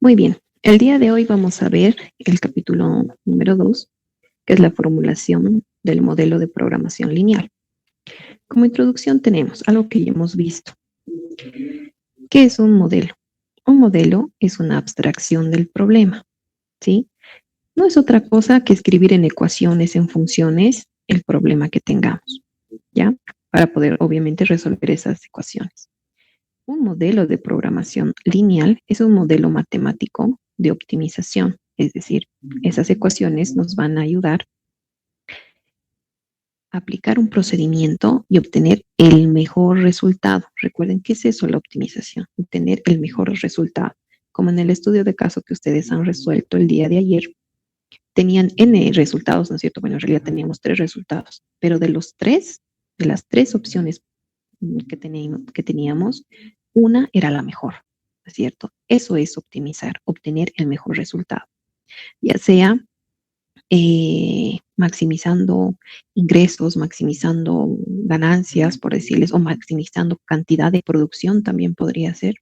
Muy bien, el día de hoy vamos a ver el capítulo número 2, que es la formulación del modelo de programación lineal. Como introducción tenemos algo que ya hemos visto. ¿Qué es un modelo? Un modelo es una abstracción del problema, ¿sí? No es otra cosa que escribir en ecuaciones, en funciones, el problema que tengamos, ¿ya? Para poder, obviamente, resolver esas ecuaciones. Un modelo de programación lineal es un modelo matemático de optimización, es decir, esas ecuaciones nos van a ayudar a aplicar un procedimiento y obtener el mejor resultado. Recuerden, ¿qué es eso la optimización? Obtener el mejor resultado. Como en el estudio de caso que ustedes han resuelto el día de ayer, tenían N resultados, ¿no es cierto? Bueno, en realidad teníamos 3 resultados, pero de las tres opciones que teníamos, una era la mejor, ¿no es cierto? Eso es optimizar, obtener el mejor resultado, ya sea maximizando ingresos, maximizando ganancias, por decirles, o maximizando cantidad de producción también podría ser,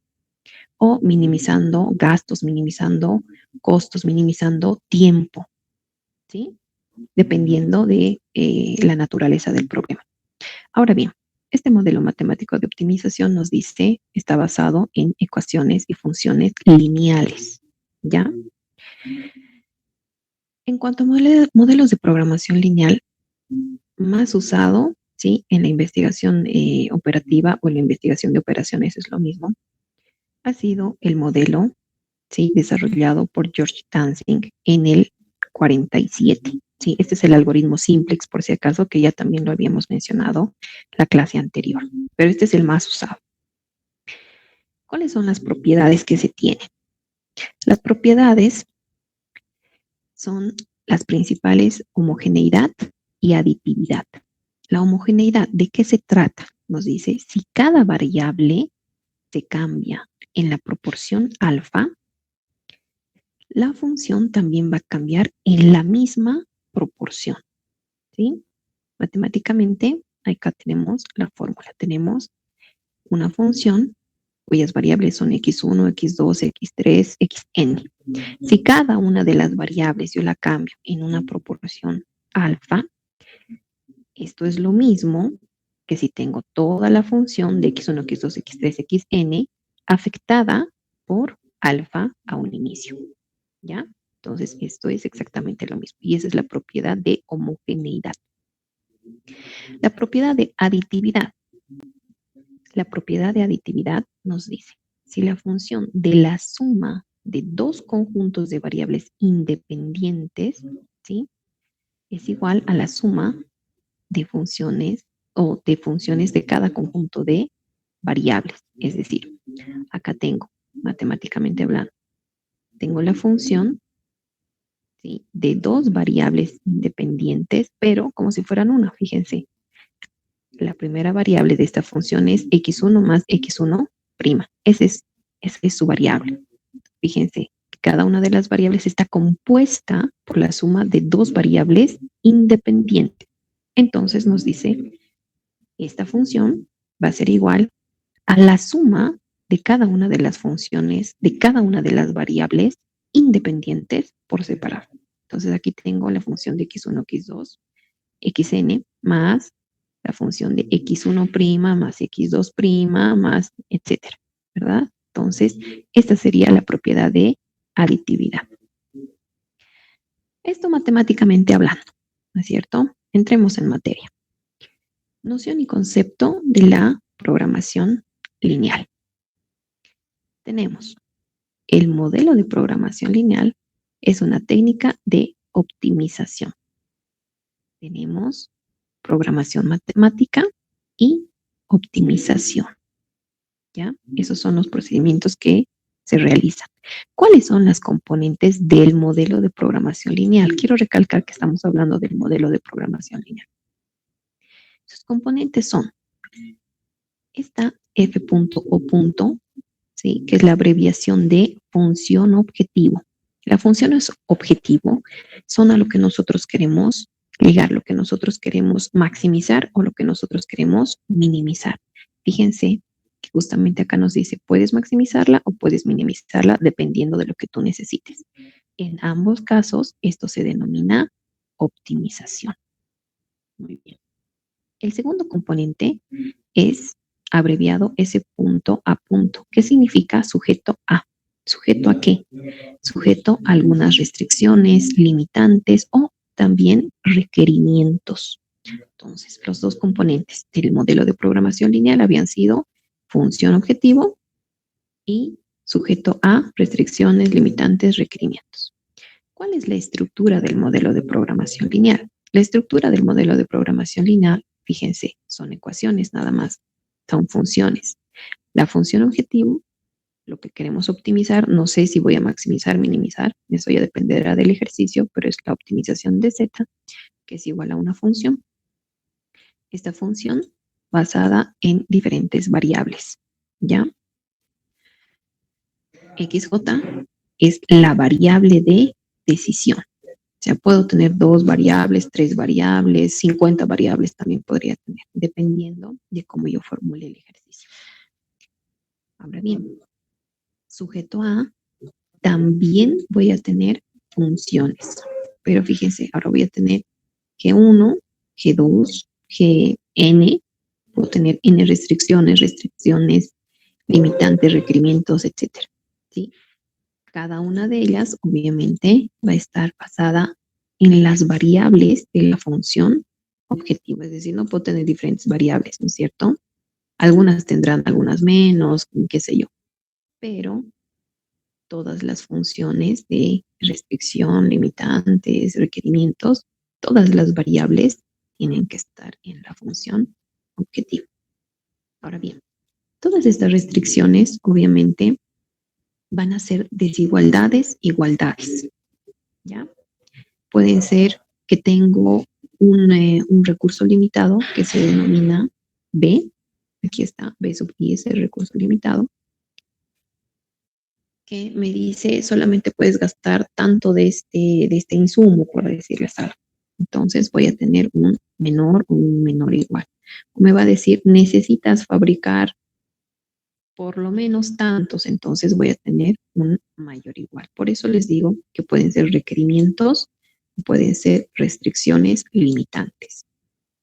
o minimizando gastos, minimizando costos, minimizando tiempo, ¿sí? Dependiendo de la naturaleza del problema. Ahora bien, este modelo matemático de optimización nos dice, está basado en ecuaciones y funciones lineales, ¿ya? En cuanto a modelos de programación lineal, más usado, ¿sí? En la investigación operativa o en la investigación de operaciones es lo mismo, ha sido el modelo, ¿sí? Desarrollado por George Tanzing en el 47. Sí, este es el algoritmo simplex, por si acaso, que ya también lo habíamos mencionado la clase anterior, pero este es el más usado. ¿Cuáles son las propiedades que se tienen? Las propiedades son las principales: homogeneidad y aditividad. La homogeneidad, ¿de qué se trata? Nos dice, si cada variable se cambia en la proporción alfa, la función también va a cambiar en la misma proporción, ¿sí? Matemáticamente, acá tenemos la fórmula. Tenemos una función cuyas variables son x1, x2, x3, xn. Si cada una de las variables yo la cambio en una proporción alfa, esto es lo mismo que si tengo toda la función de x1, x2, x3, xn afectada por alfa a un inicio, ¿ya? Entonces, esto es exactamente lo mismo. Y esa es la propiedad de homogeneidad. La propiedad de aditividad. La propiedad de aditividad nos dice, si la función de la suma de dos conjuntos de variables independientes, ¿sí? Es igual a la suma de funciones o de funciones de cada conjunto de variables. Es decir, acá tengo, matemáticamente hablando, tengo la función, ¿sí? De dos variables independientes, pero como si fueran una, fíjense. La primera variable de esta función es x1 más x1'. Esa es su variable. Fíjense, cada una de las variables está compuesta por la suma de dos variables independientes. Entonces nos dice, esta función va a ser igual a la suma de cada una de las funciones, de cada una de las variables independientes por separado. Entonces aquí tengo la función de x1, x2, xn más la función de x1' más x2' más etcétera, ¿verdad? Entonces, esta sería la propiedad de aditividad. Esto matemáticamente hablando, ¿no es cierto? Entremos en materia. Noción y concepto de la programación lineal. Tenemos el modelo de programación lineal, es una técnica de optimización. Tenemos programación matemática y optimización, ¿ya? Esos son los procedimientos que se realizan. ¿Cuáles son las componentes del modelo de programación lineal? Quiero recalcar que estamos hablando del modelo de programación lineal. Sus componentes son esta f.o. ¿sí? Que es la abreviación de función objetivo. La función es objetivo, son a lo que nosotros queremos ligar, lo que nosotros queremos maximizar o lo que nosotros queremos minimizar. Fíjense que justamente acá nos dice, puedes maximizarla o puedes minimizarla dependiendo de lo que tú necesites. En ambos casos, esto se denomina optimización. Muy bien. El segundo componente es abreviado ese punto a punto. ¿Qué significa sujeto a? ¿Sujeto a qué? Sujeto a algunas restricciones, limitantes o también requerimientos. Entonces, los dos componentes del modelo de programación lineal habían sido función objetivo y sujeto a restricciones, limitantes, requerimientos. ¿Cuál es la estructura del modelo de programación lineal? La estructura del modelo de programación lineal, fíjense, son ecuaciones nada más, son funciones. La función objetivo, lo que queremos optimizar, no sé si voy a maximizar, minimizar, eso ya dependerá del ejercicio, pero es la optimización de z, que es igual a una función. Esta función basada en diferentes variables, ¿ya? XJ es la variable de decisión. O sea, puedo tener 2 variables, 3 variables, 50 variables también podría tener, dependiendo de cómo yo formule el ejercicio. Ahora bien, sujeto a, también voy a tener funciones. Pero fíjense, ahora voy a tener G1, G2, Gn, puedo tener n restricciones, limitantes, requerimientos, etcétera. ¿Sí? Cada una de ellas, obviamente, va a estar basada en las variables de la función objetivo. Es decir, no puedo tener diferentes variables, ¿no es cierto? Algunas tendrán algunas menos, qué sé yo. Pero todas las funciones de restricción, limitantes, requerimientos, todas las variables tienen que estar en la función objetivo. Ahora bien, todas estas restricciones, obviamente, van a ser desigualdades, igualdades, ¿ya? Pueden ser que tengo un recurso limitado que se denomina B, aquí está, B sub I es el recurso limitado, que me dice solamente puedes gastar tanto de este insumo, por decirles algo. Entonces voy a tener un menor o un menor igual. O me va a decir, necesitas fabricar por lo menos tantos, entonces voy a tener un mayor igual. Por eso les digo que pueden ser requerimientos, pueden ser restricciones limitantes.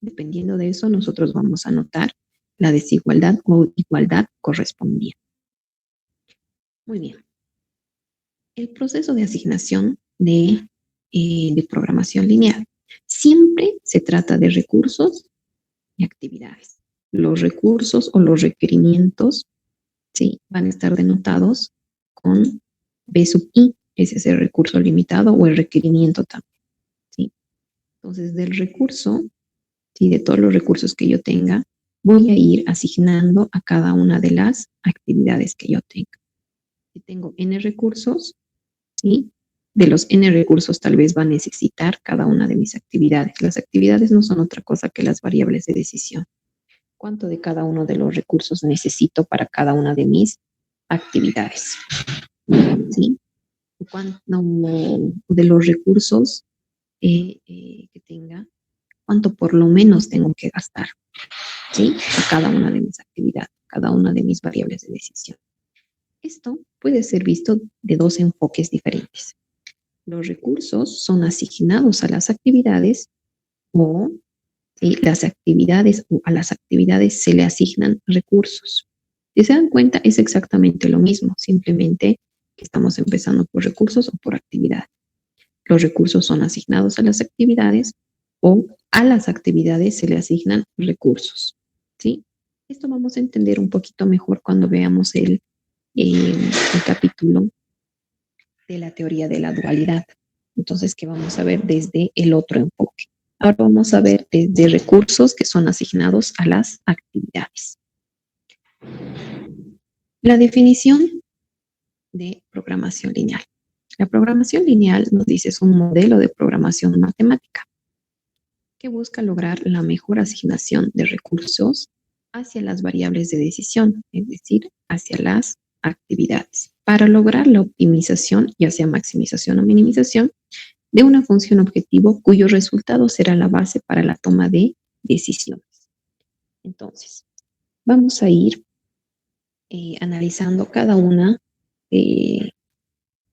Dependiendo de eso, nosotros vamos a anotar la desigualdad o igualdad correspondiente. Muy bien. El proceso de asignación de programación lineal siempre se trata de recursos y actividades. Los recursos o los requerimientos, ¿sí?, van a estar denotados con B sub I, ese es el recurso limitado o el requerimiento también, ¿sí? Entonces, del recurso, ¿sí?, de todos los recursos que yo tenga, voy a ir asignando a cada una de las actividades que yo tenga. Si tengo N recursos, ¿sí?, de los N recursos tal vez va a necesitar cada una de mis actividades. Las actividades no son otra cosa que las variables de decisión. ¿Cuánto de cada uno de los recursos necesito para cada una de mis actividades? ¿Sí? ¿Cuánto de los recursos que tenga, cuánto por lo menos tengo que gastar? ¿Sí? A cada una de mis actividades, cada una de mis variables de decisión. Esto puede ser visto de dos enfoques diferentes. Los recursos son asignados a las actividades o ¿sí?, las actividades o a las actividades se le asignan recursos. Si se dan cuenta, es exactamente lo mismo, simplemente que estamos empezando por recursos o por actividad. Los recursos son asignados a las actividades o a las actividades se le asignan recursos. ¿Sí? Esto vamos a entender un poquito mejor cuando veamos el capítulo de la teoría de la dualidad. Entonces, que vamos a ver desde el otro enfoque. Ahora vamos a ver desde recursos que son asignados a las actividades. La definición de programación lineal. La programación lineal nos dice es un modelo de programación matemática que busca lograr la mejor asignación de recursos hacia las variables de decisión, es decir, hacia las actividades, para lograr la optimización, ya sea maximización o minimización, de una función objetivo cuyo resultado será la base para la toma de decisiones. Entonces, vamos a ir analizando cada una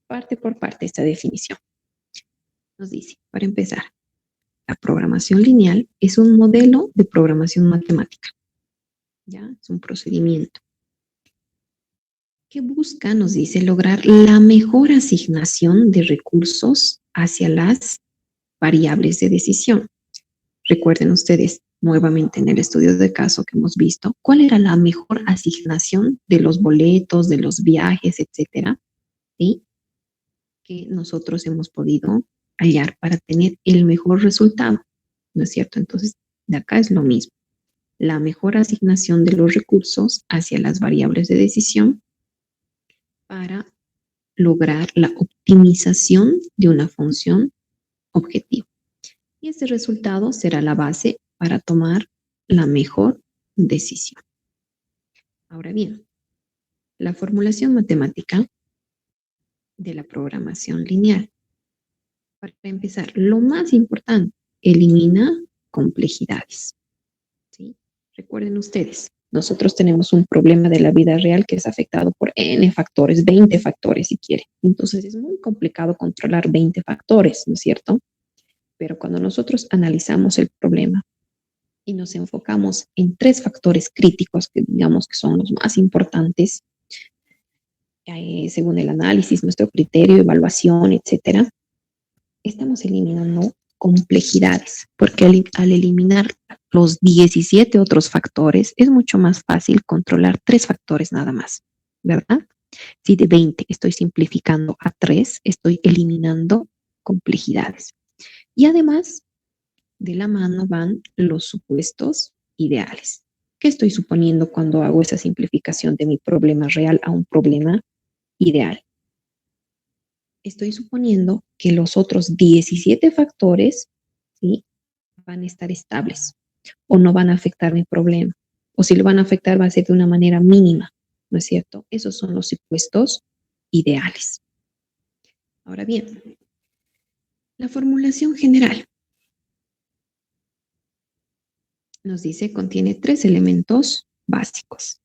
parte por parte esta definición. Nos dice, para empezar, la programación lineal es un modelo de programación matemática. ¿Ya? Es un procedimiento que busca, nos dice, lograr la mejor asignación de recursos hacia las variables de decisión. Recuerden ustedes, nuevamente en el estudio de caso que hemos visto, cuál era la mejor asignación de los boletos, de los viajes, etcétera, ¿sí? Que nosotros hemos podido hallar para tener el mejor resultado, ¿no es cierto? Entonces, de acá es lo mismo. La mejor asignación de los recursos hacia las variables de decisión para lograr la optimización de una función objetivo. Y ese resultado será la base para tomar la mejor decisión. Ahora bien, la formulación matemática de la programación lineal. Para empezar, lo más importante, elimina complejidades. ¿Sí? Recuerden ustedes, nosotros tenemos un problema de la vida real que es afectado por N factores, 20 factores si quiere. Entonces es muy complicado controlar 20 factores, ¿no es cierto? Pero cuando nosotros analizamos el problema y nos enfocamos en 3 factores críticos que digamos que son los más importantes, según el análisis, nuestro criterio, evaluación, etcétera, estamos eliminando complejidades, porque al eliminar los 17 otros factores, es mucho más fácil controlar 3 factores nada más, ¿verdad? Si de 20 estoy simplificando a 3, estoy eliminando complejidades. Y además, de la mano van los supuestos ideales. ¿Qué estoy suponiendo cuando hago esa simplificación de mi problema real a un problema ideal? Estoy suponiendo que los otros 17 factores, ¿sí?, van a estar estables o no van a afectar mi problema. O si lo van a afectar va a ser de una manera mínima, ¿no es cierto? Esos son los supuestos ideales. Ahora bien, la formulación general nos dice contiene 3 elementos básicos,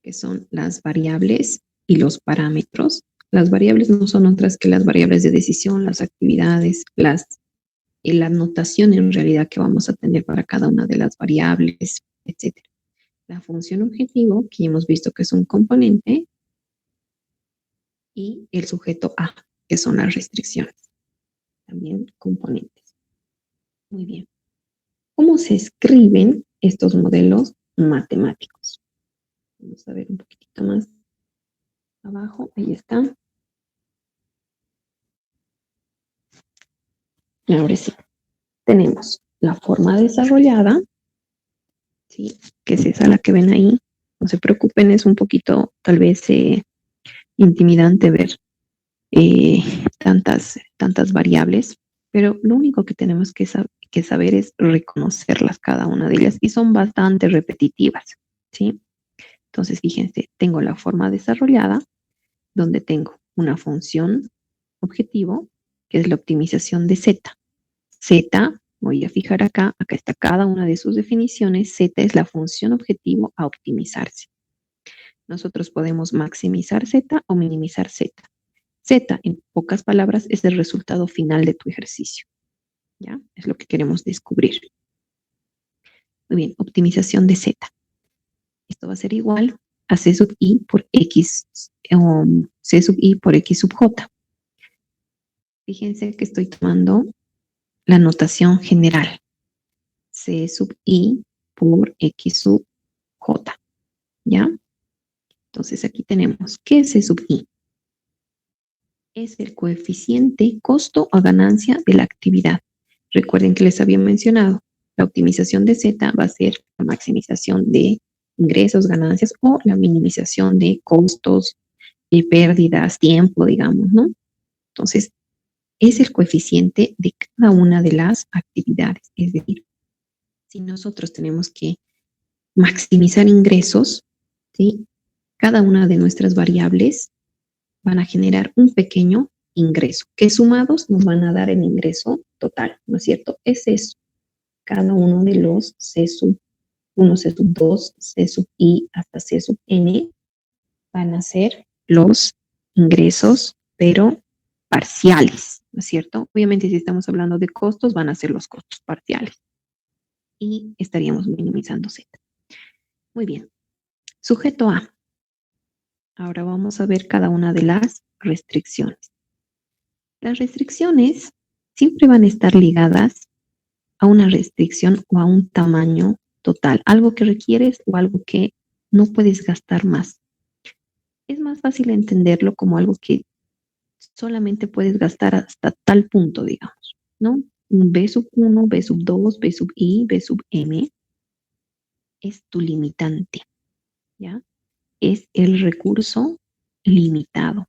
que son las variables y los parámetros. Las variables no son otras que las variables de decisión, las actividades, la notación en realidad que vamos a tener para cada una de las variables, etc. La función objetivo, que hemos visto que es un componente, y el sujeto A, que son las restricciones, también componentes. Muy bien. ¿Cómo se escriben estos modelos matemáticos? Vamos a ver un poquitito más abajo, ahí está. Y ahora sí, tenemos la forma desarrollada, ¿sí?, que es esa la que ven ahí. No se preocupen, es un poquito tal vez intimidante ver tantas variables, pero lo único que tenemos que saber es reconocerlas cada una de ellas y son bastante repetitivas, ¿sí? Entonces, fíjense, tengo la forma desarrollada donde tengo una función objetivo, que es la optimización de Z. Z, voy a fijar acá está cada una de sus definiciones. Z es la función objetivo a optimizarse. Nosotros podemos maximizar Z o minimizar Z. Z, en pocas palabras, es el resultado final de tu ejercicio. ¿Ya? Es lo que queremos descubrir. Muy bien, optimización de Z. Esto va a ser igual a C sub I por X, C sub I por X sub J. Fíjense que estoy tomando la notación general. C sub I por X sub J. ¿Ya? Entonces aquí tenemos, ¿qué es C sub I? Es el coeficiente costo o ganancia de la actividad. Recuerden que les había mencionado, la optimización de Z va a ser la maximización de ingresos, ganancias o la minimización de costos, pérdidas, tiempo, digamos, ¿no? Entonces, es el coeficiente de cada una de las actividades. Es decir, si nosotros tenemos que maximizar ingresos, ¿sí?, cada una de nuestras variables van a generar un pequeño ingreso, que sumados nos van a dar el ingreso total, ¿no es cierto? Es eso, cada uno de los C sub 1, C sub 2, C sub I hasta C sub N, van a ser los ingresos, pero parciales, ¿no es cierto? Obviamente, si estamos hablando de costos, van a ser los costos parciales y estaríamos minimizando Z. Muy bien. Sujeto A. Ahora vamos a ver cada una de las restricciones. Las restricciones siempre van a estar ligadas a una restricción o a un tamaño total, algo que requieres o algo que no puedes gastar más. Es más fácil entenderlo como algo que solamente puedes gastar hasta tal punto, digamos, ¿no? Un B sub 1, B sub 2, B sub I, B sub M es tu limitante, ¿ya? Es el recurso limitado.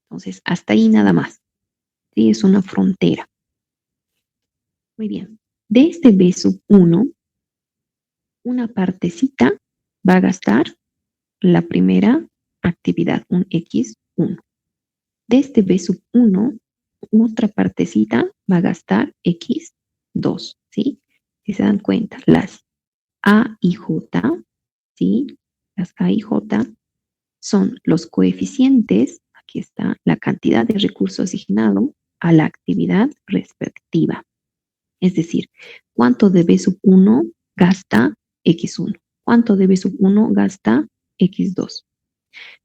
Entonces, hasta ahí nada más. ¿Sí? Es una frontera. Muy bien. De este B sub 1, una partecita va a gastar la primera actividad, un X1. De este B sub 1, otra partecita va a gastar X2, ¿sí? Si se dan cuenta, las A y J, ¿sí? Las A y J son los coeficientes, aquí está, la cantidad de recurso asignado a la actividad respectiva. Es decir, ¿cuánto de B sub 1 gasta X1? ¿Cuánto de B sub 1 gasta X2?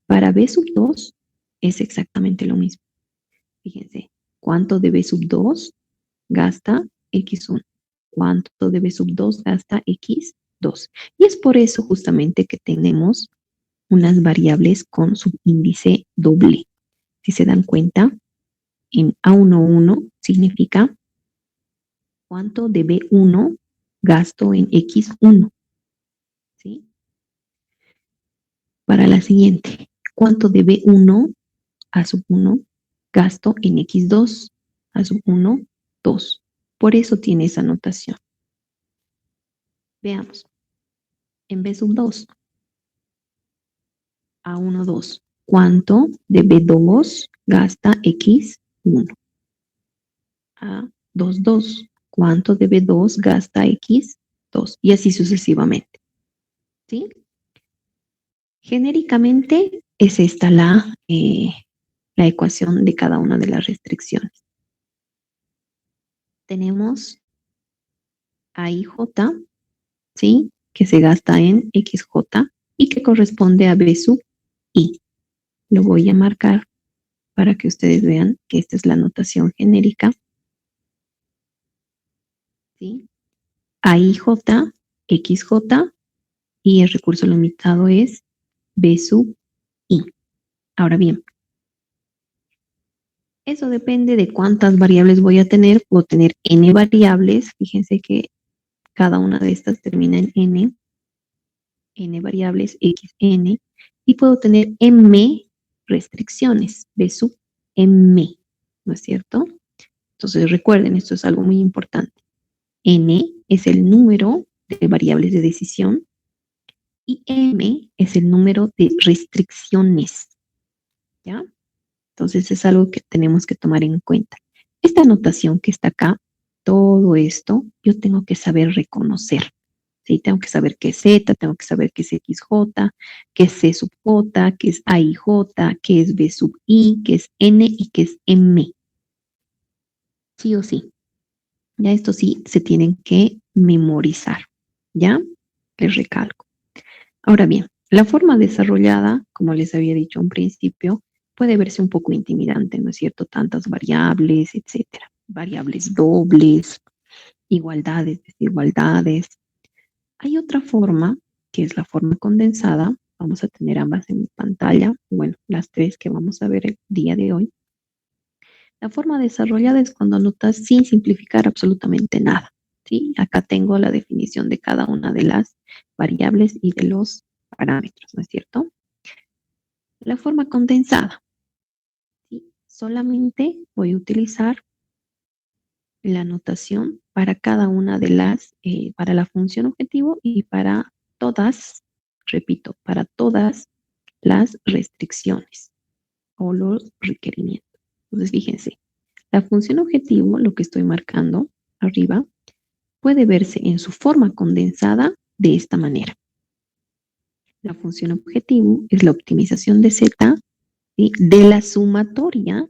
Para B sub 2 es exactamente lo mismo. Fíjense, ¿cuánto de B sub 2 gasta X1? ¿Cuánto de B sub 2 gasta X2? Y es por eso justamente que tenemos unas variables con subíndice doble. Si se dan cuenta, en A11 significa cuánto de B1 gasto en X1. ¿Sí? Para la siguiente, ¿cuánto de B1 a sub 1 gasto en X2 a sub 1, 2? Por eso tiene esa notación. Veamos. En B sub 2, A1, 2. ¿Cuánto de B2 gasta X1? A2, 2. ¿Cuánto de B2 gasta X2? Y así sucesivamente. ¿Sí? Genéricamente es esta la ecuación de cada una de las restricciones. Tenemos a IJ, ¿sí? Que se gasta en XJ y que corresponde a B sub I. Lo voy a marcar para que ustedes vean que esta es la notación genérica. ¿Sí? A IJ, XJ y el recurso limitado es B sub I. Ahora bien, eso depende de cuántas variables voy a tener. Puedo tener n variables. Fíjense que cada una de estas termina en n variables, xn, y puedo tener m restricciones, b sub m, ¿no es cierto? Entonces recuerden, esto es algo muy importante. N es el número de variables de decisión y m es el número de restricciones, ¿ya? Entonces es algo que tenemos que tomar en cuenta. Esta anotación que está acá, todo esto, yo tengo que saber reconocer. ¿Sí? Tengo que saber qué es Z, tengo que saber qué es XJ, qué es C sub J, qué es AIJ, qué es B sub I, qué es N y qué es M. Sí o sí. Ya esto sí se tienen que memorizar. ¿Ya? Les recalco. Ahora bien, la forma desarrollada, como les había dicho un principio, puede verse un poco intimidante, ¿no es cierto? Tantas variables, etcétera. Variables dobles, igualdades, desigualdades. Hay otra forma, que es la forma condensada. Vamos a tener ambas en pantalla. Bueno, las tres que vamos a ver el día de hoy. La forma desarrollada es cuando anotas sin simplificar absolutamente nada. ¿Sí? Acá tengo la definición de cada una de las variables y de los parámetros, ¿no es cierto? La forma condensada. ¿Sí? Solamente voy a utilizar la notación para cada una de las, para la función objetivo y para todas, repito, para todas las restricciones o los requerimientos. Entonces, fíjense, la función objetivo, lo que estoy marcando arriba, puede verse en su forma condensada de esta manera. La función objetivo es la optimización de Z, ¿sí?, de la sumatoria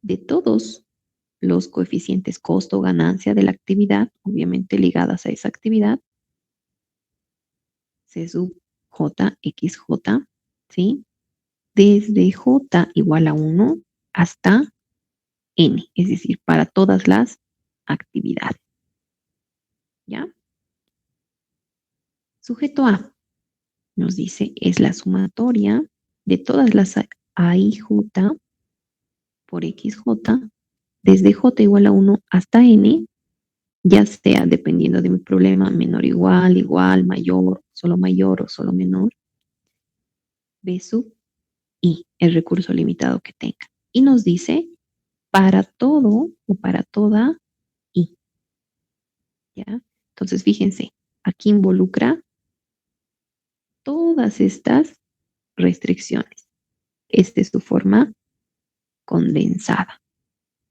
de todos los coeficientes costo o ganancia de la actividad, obviamente ligadas a esa actividad, C sub J, XJ, ¿sí? Desde J igual a 1 hasta N, es decir, para todas las actividades. ¿Ya? Sujeto A nos dice, es la sumatoria de todas las A y J por XJ, desde J igual a 1 hasta N, ya sea dependiendo de mi problema, menor igual, mayor o solo menor, B sub I, el recurso limitado que tenga. Y nos dice para todo o para toda I. ¿Ya? Entonces, fíjense, aquí involucra todas estas restricciones. Esta es su forma condensada.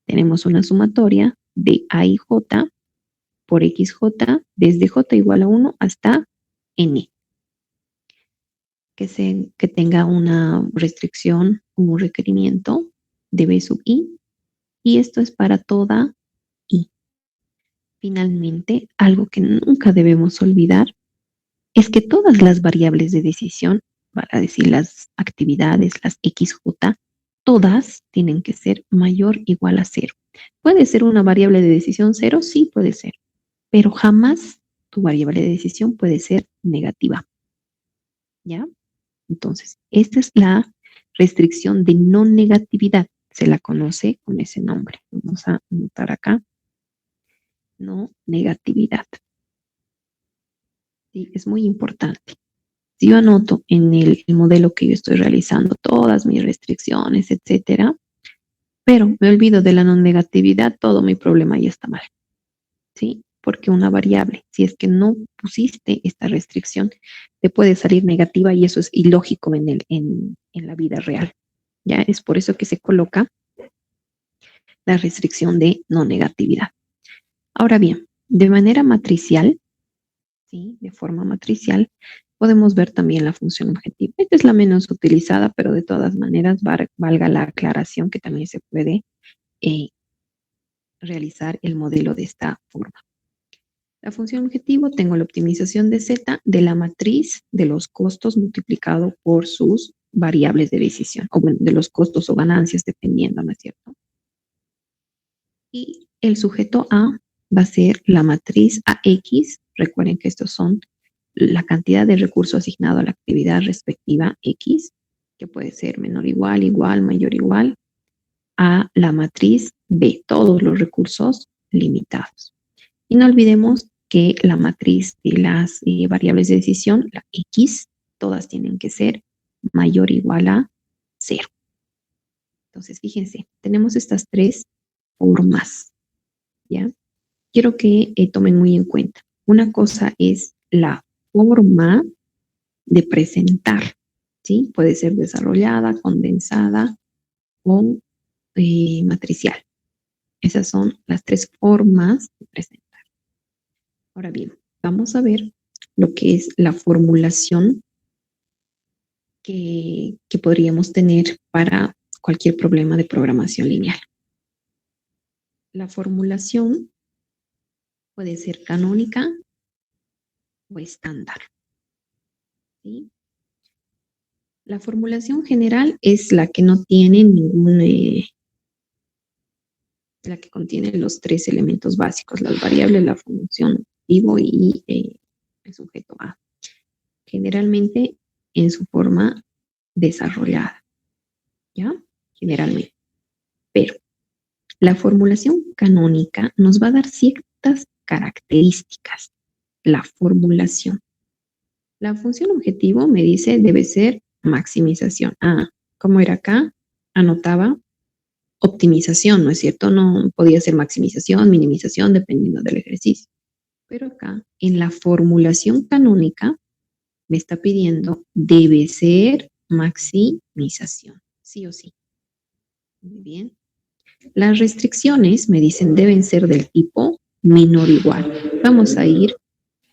Tenemos una sumatoria de A y J por XJ desde J igual a 1 hasta N. Que tenga una restricción, un requerimiento de B sub I, y esto es para toda I. Finalmente, algo que nunca debemos olvidar es que todas las variables de decisión, para decir las actividades, las XJ, todas tienen que ser mayor o igual a 0. ¿Puede ser una variable de decisión 0? Sí, puede ser, pero jamás tu variable de decisión puede ser negativa. ¿Ya? Entonces, esta es la restricción de no negatividad. Se la conoce con ese nombre. Vamos a anotar acá. No negatividad. Sí, es muy importante. Si yo anoto en el modelo que yo estoy realizando todas mis restricciones, etcétera, pero me olvido de la no negatividad, todo mi problema ya está mal. ¿Sí? Porque una variable, si es que no pusiste esta restricción, te puede salir negativa y eso es ilógico en la vida real. Ya es por eso que se coloca la restricción de no negatividad. Ahora bien, de manera matricial, ¿sí?, de forma matricial, podemos ver también la función objetiva. Esta es la menos utilizada, pero de todas maneras valga la aclaración que también se puede realizar el modelo de esta forma. La función objetivo, tengo la optimización de Z de la matriz de los costos multiplicado por sus variables de decisión, o bueno, de los costos o ganancias, dependiendo, ¿no es cierto? Y el sujeto A va a ser la matriz AX. Recuerden que estos son la cantidad de recursos asignado a la actividad respectiva X, que puede ser menor igual, mayor igual, a la matriz B, todos los recursos limitados. Y no olvidemos que la matriz de las variables de decisión, la X, todas tienen que ser mayor o igual a 0. Entonces, fíjense, tenemos estas tres formas, ¿ya? Quiero que tomen muy en cuenta. Una cosa es la forma de presentar, ¿sí? Puede ser desarrollada, condensada o matricial. Esas son las tres formas de presentar. Ahora bien, vamos a ver lo que es la formulación que podríamos tener para cualquier problema de programación lineal. La formulación puede ser canónica o estándar, ¿sí? La formulación general es la que no tiene la que contiene los tres elementos básicos, las variables, la función objetivo y el sujeto A. Generalmente en su forma desarrollada, ¿ya? Generalmente. Pero la formulación canónica nos va a dar ciertas características. La formulación. La función objetivo me dice debe ser maximización. ¿Cómo era acá? Anotaba optimización, ¿no es cierto? No podía ser maximización, minimización, dependiendo del ejercicio. Pero acá, en la formulación canónica, me está pidiendo debe ser maximización, sí o sí. Muy bien. Las restricciones me dicen deben ser del tipo menor o igual. Vamos a ir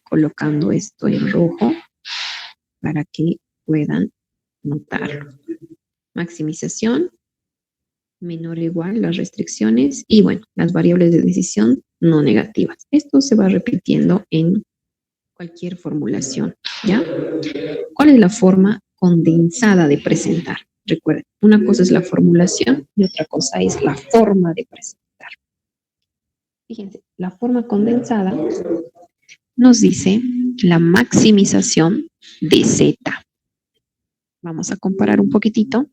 colocando esto en rojo para que puedan notarlo. Maximización, menor o igual las restricciones y bueno, las variables de decisión no negativas. Esto se va repitiendo en cualquier formulación, ¿ya? ¿Cuál es la forma condensada de presentar? Recuerden, una cosa es la formulación y otra cosa es la forma de presentar. Fíjense, la forma condensada nos dice la maximización de Z. Vamos a comparar un poquitito.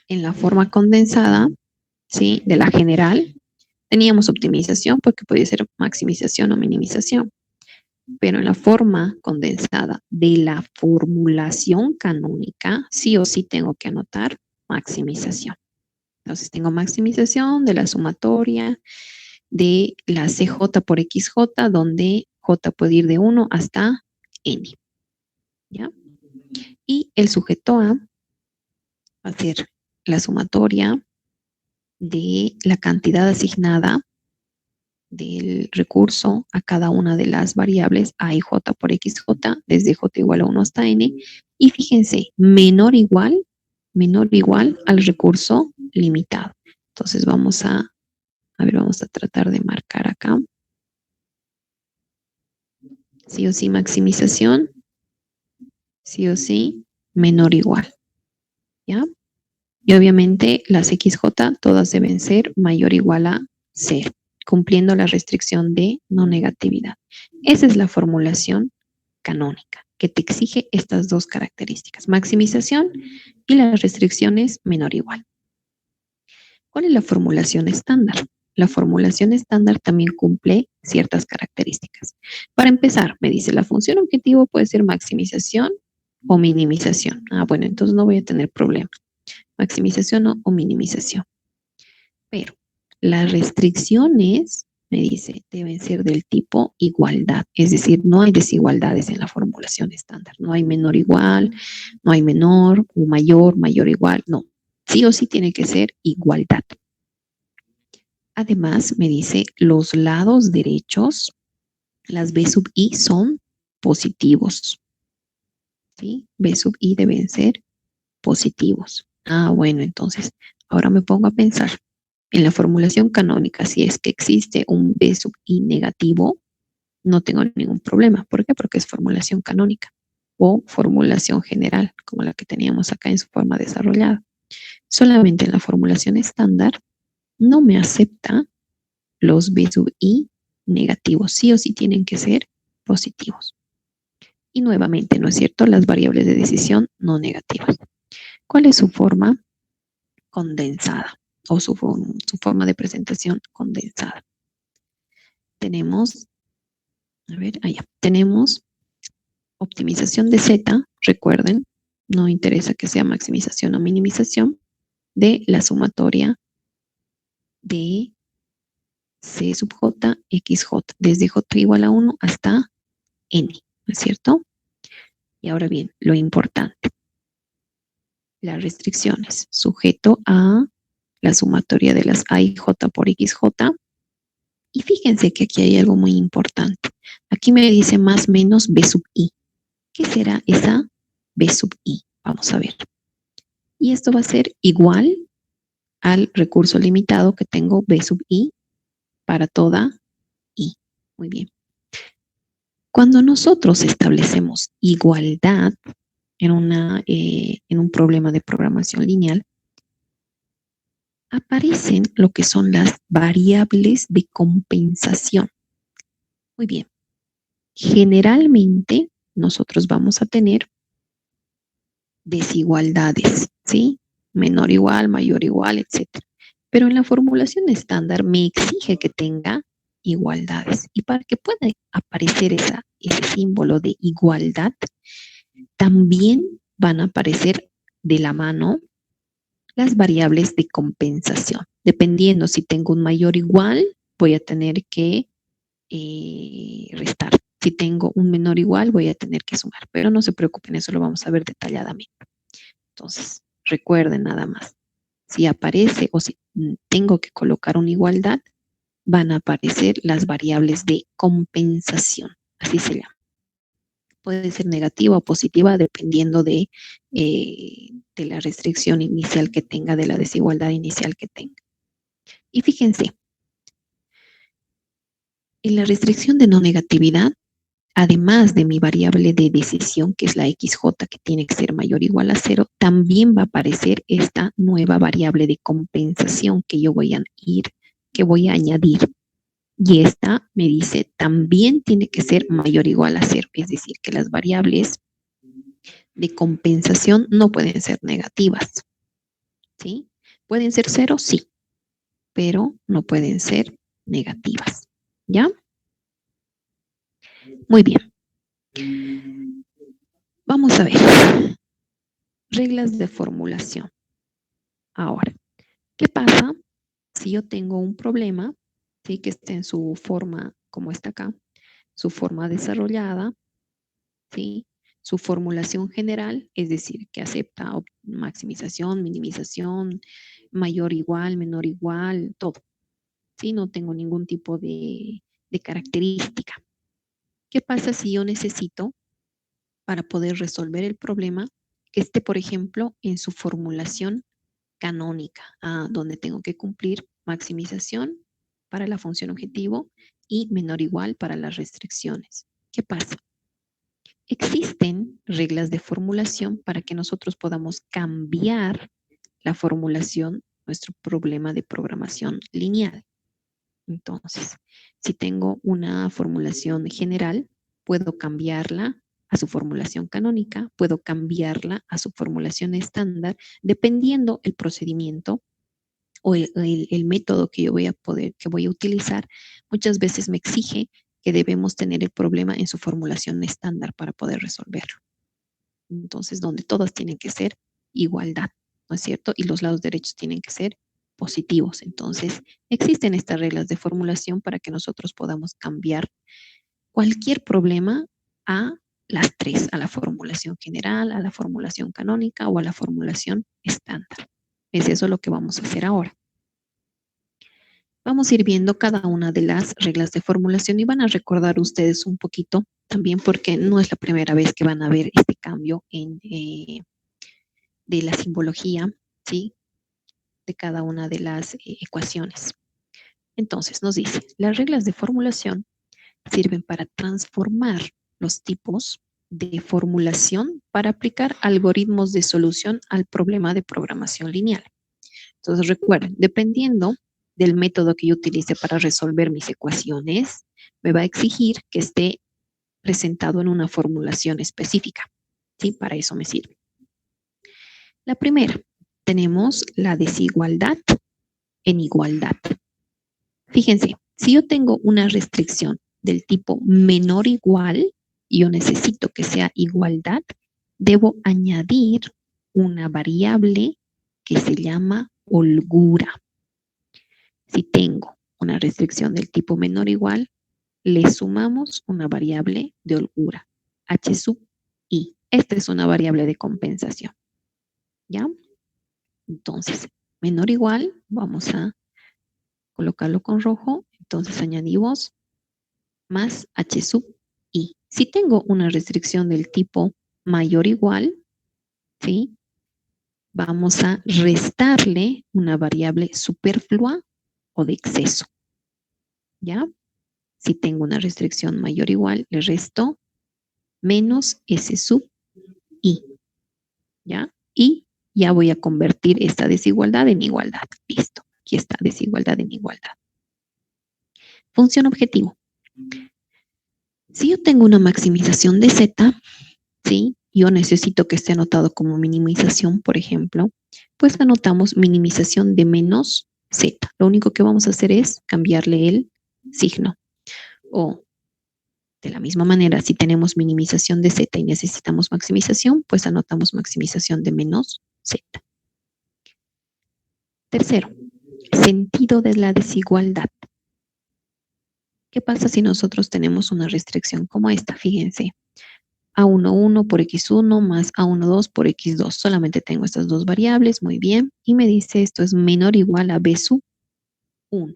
En la forma condensada, ¿sí? De la general, teníamos optimización porque podía ser maximización o minimización. Pero en la forma condensada de la formulación canónica, sí o sí tengo que anotar maximización. Entonces tengo maximización de la sumatoria de la CJ por XJ, donde J puede ir de 1 hasta N. ¿Ya? Y el sujeto A va a ser la sumatoria de la cantidad asignada del recurso a cada una de las variables A y J por XJ, desde J igual a 1 hasta N. Y fíjense, menor o igual al recurso limitado. Entonces vamos a ver, vamos a tratar de marcar acá. Sí o sí maximización, sí o sí menor o igual, ¿ya? Y obviamente las XJ todas deben ser mayor o igual a 0, cumpliendo la restricción de no negatividad. Esa es la formulación canónica, que te exige estas dos características, maximización y las restricciones menor o igual. ¿Cuál es la formulación estándar? La formulación estándar también cumple ciertas características. Para empezar, me dice la función objetivo puede ser maximización o minimización. Ah, bueno, entonces no voy a tener problema. Maximización o minimización. Pero las restricciones, me dice, deben ser del tipo igualdad. Es decir, no hay desigualdades en la formulación estándar. No hay menor igual, no hay menor o mayor, mayor igual. No. Sí o sí tiene que ser igualdad. Además, me dice, los lados derechos, las B sub I son positivos. ¿Sí? B sub I deben ser positivos. Ah, bueno, entonces, ahora me pongo a pensar. En la formulación canónica, si es que existe un B sub I negativo, no tengo ningún problema. ¿Por qué? Porque es formulación canónica o formulación general, como la que teníamos acá en su forma desarrollada. Solamente en la formulación estándar no me acepta los B sub I negativos. Sí o sí tienen que ser positivos. Y nuevamente, ¿no es cierto? Las variables de decisión no negativas. ¿Cuál es su forma condensada o su forma de presentación condensada? Tenemos, a ver, allá, tenemos optimización de Z, recuerden, no interesa que sea maximización o minimización, de la sumatoria de C sub J, XJ, desde J igual a 1 hasta N, ¿no es cierto? Y ahora bien, lo importante, las restricciones, sujeto a la sumatoria de las A y J por XJ. Y fíjense que aquí hay algo muy importante. Aquí me dice más menos B sub I. ¿Qué será esa B sub I? Vamos a ver. Y esto va a ser igual al recurso limitado que tengo B sub I para toda I. Muy bien. Cuando nosotros establecemos igualdad en un problema de programación lineal, aparecen lo que son las variables de compensación. Muy bien. Generalmente nosotros vamos a tener desigualdades, ¿sí? Menor igual, mayor igual, etcétera. Pero en la formulación estándar me exige que tenga igualdades. Y para que pueda aparecer ese símbolo de igualdad, también van a aparecer de la mano las variables de compensación. Dependiendo si tengo un mayor igual, voy a tener que restar. Si tengo un menor igual, voy a tener que sumar. Pero no se preocupen, eso lo vamos a ver detalladamente. Entonces, recuerden nada más. Si aparece o si tengo que colocar una igualdad, van a aparecer las variables de compensación. Así se llama. Puede ser negativa o positiva dependiendo de la restricción inicial que tenga, de la desigualdad inicial que tenga. Y fíjense, en la restricción de no negatividad, además de mi variable de decisión, que es la XJ, que tiene que ser mayor o igual a 0, también va a aparecer esta nueva variable de compensación que yo voy a añadir. Y esta me dice, también tiene que ser mayor o igual a 0. Es decir, que las variables de compensación no pueden ser negativas. ¿Sí? ¿Pueden ser 0? Sí, pero no pueden ser negativas. ¿Ya? Muy bien. Vamos a ver. Reglas de formulación. Ahora, ¿qué pasa si yo tengo un problema, ¿sí? Que esté en su forma, como está acá, su forma desarrollada, ¿sí? Su formulación general, es decir, que acepta maximización, minimización, mayor igual, menor igual, todo. ¿Sí? No tengo ningún tipo de característica. ¿Qué pasa si yo necesito, para poder resolver el problema, que esté, por ejemplo, en su formulación canónica, donde tengo que cumplir maximización para la función objetivo y menor igual para las restricciones? ¿Qué pasa? Existen reglas de formulación para que nosotros podamos cambiar la formulación, nuestro problema de programación lineal. Entonces, si tengo una formulación general, puedo cambiarla a su formulación canónica, puedo cambiarla a su formulación estándar, dependiendo el procedimiento o el método que yo que voy a utilizar. Muchas veces me exige que debemos tener el problema en su formulación estándar para poder resolverlo. Entonces, donde todas tienen que ser igualdad, ¿no es cierto? Y los lados derechos tienen que ser positivos. Entonces, existen estas reglas de formulación para que nosotros podamos cambiar cualquier problema a las tres, a la formulación general, a la formulación canónica o a la formulación estándar. Es eso lo que vamos a hacer ahora. Vamos a ir viendo cada una de las reglas de formulación y van a recordar ustedes un poquito también, porque no es la primera vez que van a ver este cambio de la simbología, ¿sí? De cada una de las ecuaciones. Entonces nos dice, las reglas de formulación sirven para transformar los tipos de formulación para aplicar algoritmos de solución al problema de programación lineal. Entonces recuerden, dependiendo del método que yo utilice para resolver mis ecuaciones, me va a exigir que esté presentado en una formulación específica. ¿Sí? Para eso me sirve. La primera, tenemos la desigualdad en igualdad. Fíjense, si yo tengo una restricción del tipo menor igual y yo necesito que sea igualdad, debo añadir una variable que se llama holgura. Si tengo una restricción del tipo menor igual, le sumamos una variable de holgura, h sub i. Esta es una variable de compensación. ¿Ya? Entonces, menor igual, vamos a colocarlo con rojo. Entonces añadimos más h sub i. Si tengo una restricción del tipo mayor igual, ¿sí? Vamos a restarle una variable superflua o de exceso. ¿Ya? Si tengo una restricción mayor o igual, le resto menos S sub I. ¿Ya? Y ya voy a convertir esta desigualdad en igualdad. Listo. Aquí está, desigualdad en igualdad. Función objetivo. Si yo tengo una maximización de Z, ¿sí? Yo necesito que esté anotado como minimización, por ejemplo, pues anotamos minimización de menos Z. Lo único que vamos a hacer es cambiarle el signo. O de la misma manera, si tenemos minimización de Z y necesitamos maximización, pues anotamos maximización de menos Z. Tercero, sentido de la desigualdad. ¿Qué pasa si nosotros tenemos una restricción como esta? Fíjense, A11 por X1 más A12 por X2. Solamente tengo estas dos variables, muy bien. Y me dice esto es menor o igual a B sub 1.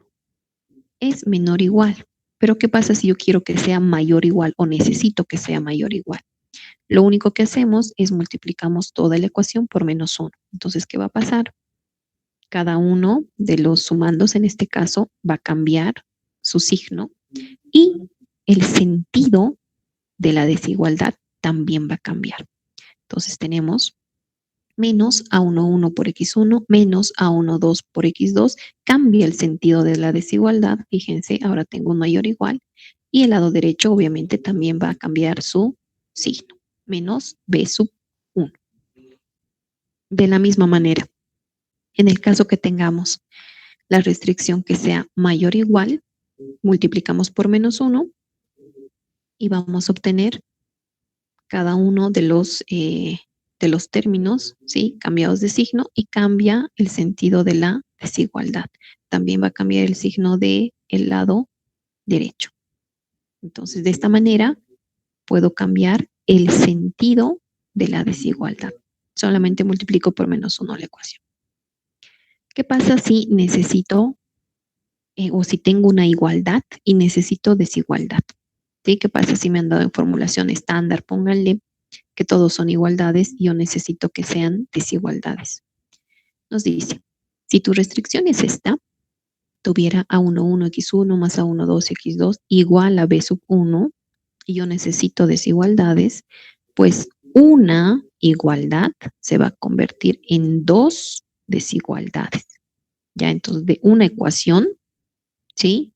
Es menor o igual. Pero ¿qué pasa si yo quiero que sea mayor o igual o necesito que sea mayor o igual? Lo único que hacemos es multiplicamos toda la ecuación por menos 1. Entonces, ¿qué va a pasar? Cada uno de los sumandos, en este caso, va a cambiar su signo y el sentido de la desigualdad también va a cambiar. Entonces tenemos menos A11 por X1, menos A12 por X2, cambia el sentido de la desigualdad. Fíjense, ahora tengo un mayor igual y el lado derecho obviamente también va a cambiar su signo, menos B sub 1. De la misma manera, en el caso que tengamos la restricción que sea mayor o igual, multiplicamos por menos 1 y vamos a obtener cada uno de los términos, ¿sí? Cambiados de signo y cambia el sentido de la desigualdad. También va a cambiar el signo del lado derecho. Entonces, de esta manera puedo cambiar el sentido de la desigualdad. Solamente multiplico por menos 1 la ecuación. ¿Qué pasa si necesito o si tengo una igualdad y necesito desigualdad? ¿Sí? ¿Qué pasa si me han dado en formulación estándar? Pónganle que todos son igualdades y yo necesito que sean desigualdades. Nos dice, si tu restricción es esta, tuviera A11 X1 más A12 X2 igual a B sub 1 y yo necesito desigualdades, pues una igualdad se va a convertir en dos desigualdades. Ya, entonces de una ecuación, ¿sí?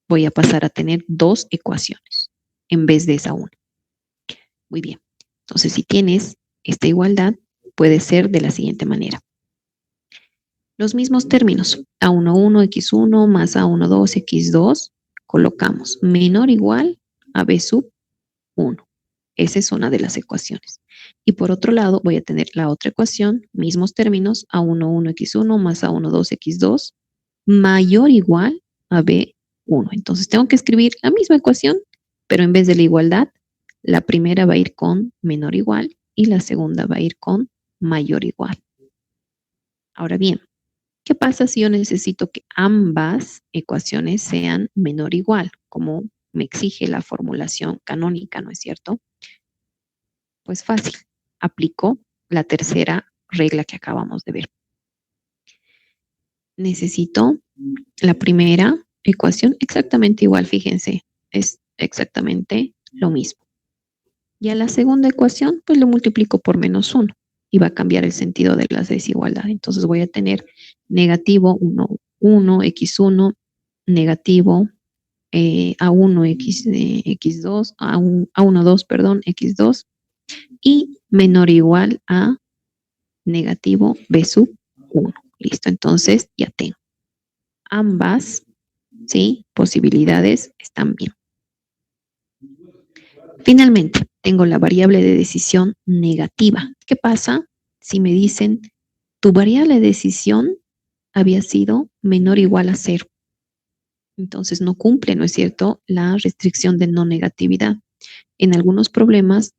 Voy a pasar a tener dos ecuaciones en vez de esa una. Muy bien. Entonces, si tienes esta igualdad, puede ser de la siguiente manera. Los mismos términos, A11 X1 más A12 X2, colocamos menor o igual a B sub 1. Esa es una de las ecuaciones. Y por otro lado, voy a tener la otra ecuación, mismos términos, A11 X1 más A12 X2, mayor o igual a B1. Entonces, tengo que escribir la misma ecuación, pero en vez de la igualdad, la primera va a ir con menor o igual y la segunda va a ir con mayor o igual. Ahora bien, ¿qué pasa si yo necesito que ambas ecuaciones sean menor o igual, como me exige la formulación canónica, ¿no es cierto? Pues fácil, aplico la tercera regla que acabamos de ver. Necesito la primera ecuación exactamente igual, fíjense, es exactamente lo mismo. Y a la segunda ecuación, pues lo multiplico por menos 1 y va a cambiar el sentido de la desigualdad. Entonces voy a tener negativo 1, 1, x1, negativo a1, x2, a1, 2, perdón, x2, y menor o igual a negativo b sub 1. Listo, entonces ya tengo. Ambas, ¿sí? Posibilidades están bien. Finalmente, tengo la variable de decisión negativa. ¿Qué pasa si me dicen tu variable de decisión había sido menor o igual a 0? Entonces no cumple, ¿no es cierto?, la restricción de no negatividad. En algunos problemas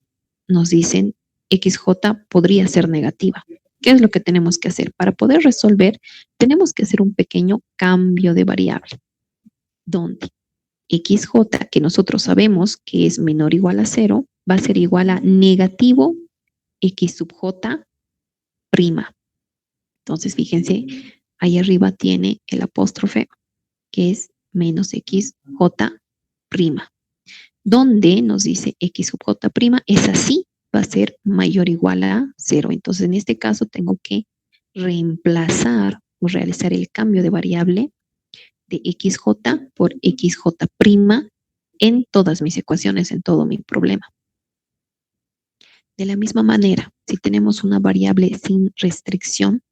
nos dicen XJ podría ser negativa. ¿Qué es lo que tenemos que hacer? Para poder resolver, tenemos que hacer un pequeño cambio de variable, donde XJ, que nosotros sabemos que es menor o igual a 0, va a ser igual a negativo X sub J prima. Entonces, fíjense, ahí arriba tiene el apóstrofe, que es menos XJ prima, donde nos dice X sub J prima, es así, va a ser mayor o igual a 0. Entonces, en este caso, tengo que reemplazar o realizar el cambio de variable de XJ por XJ prima en todas mis ecuaciones, en todo mi problema. De la misma manera, si tenemos una variable sin restricción,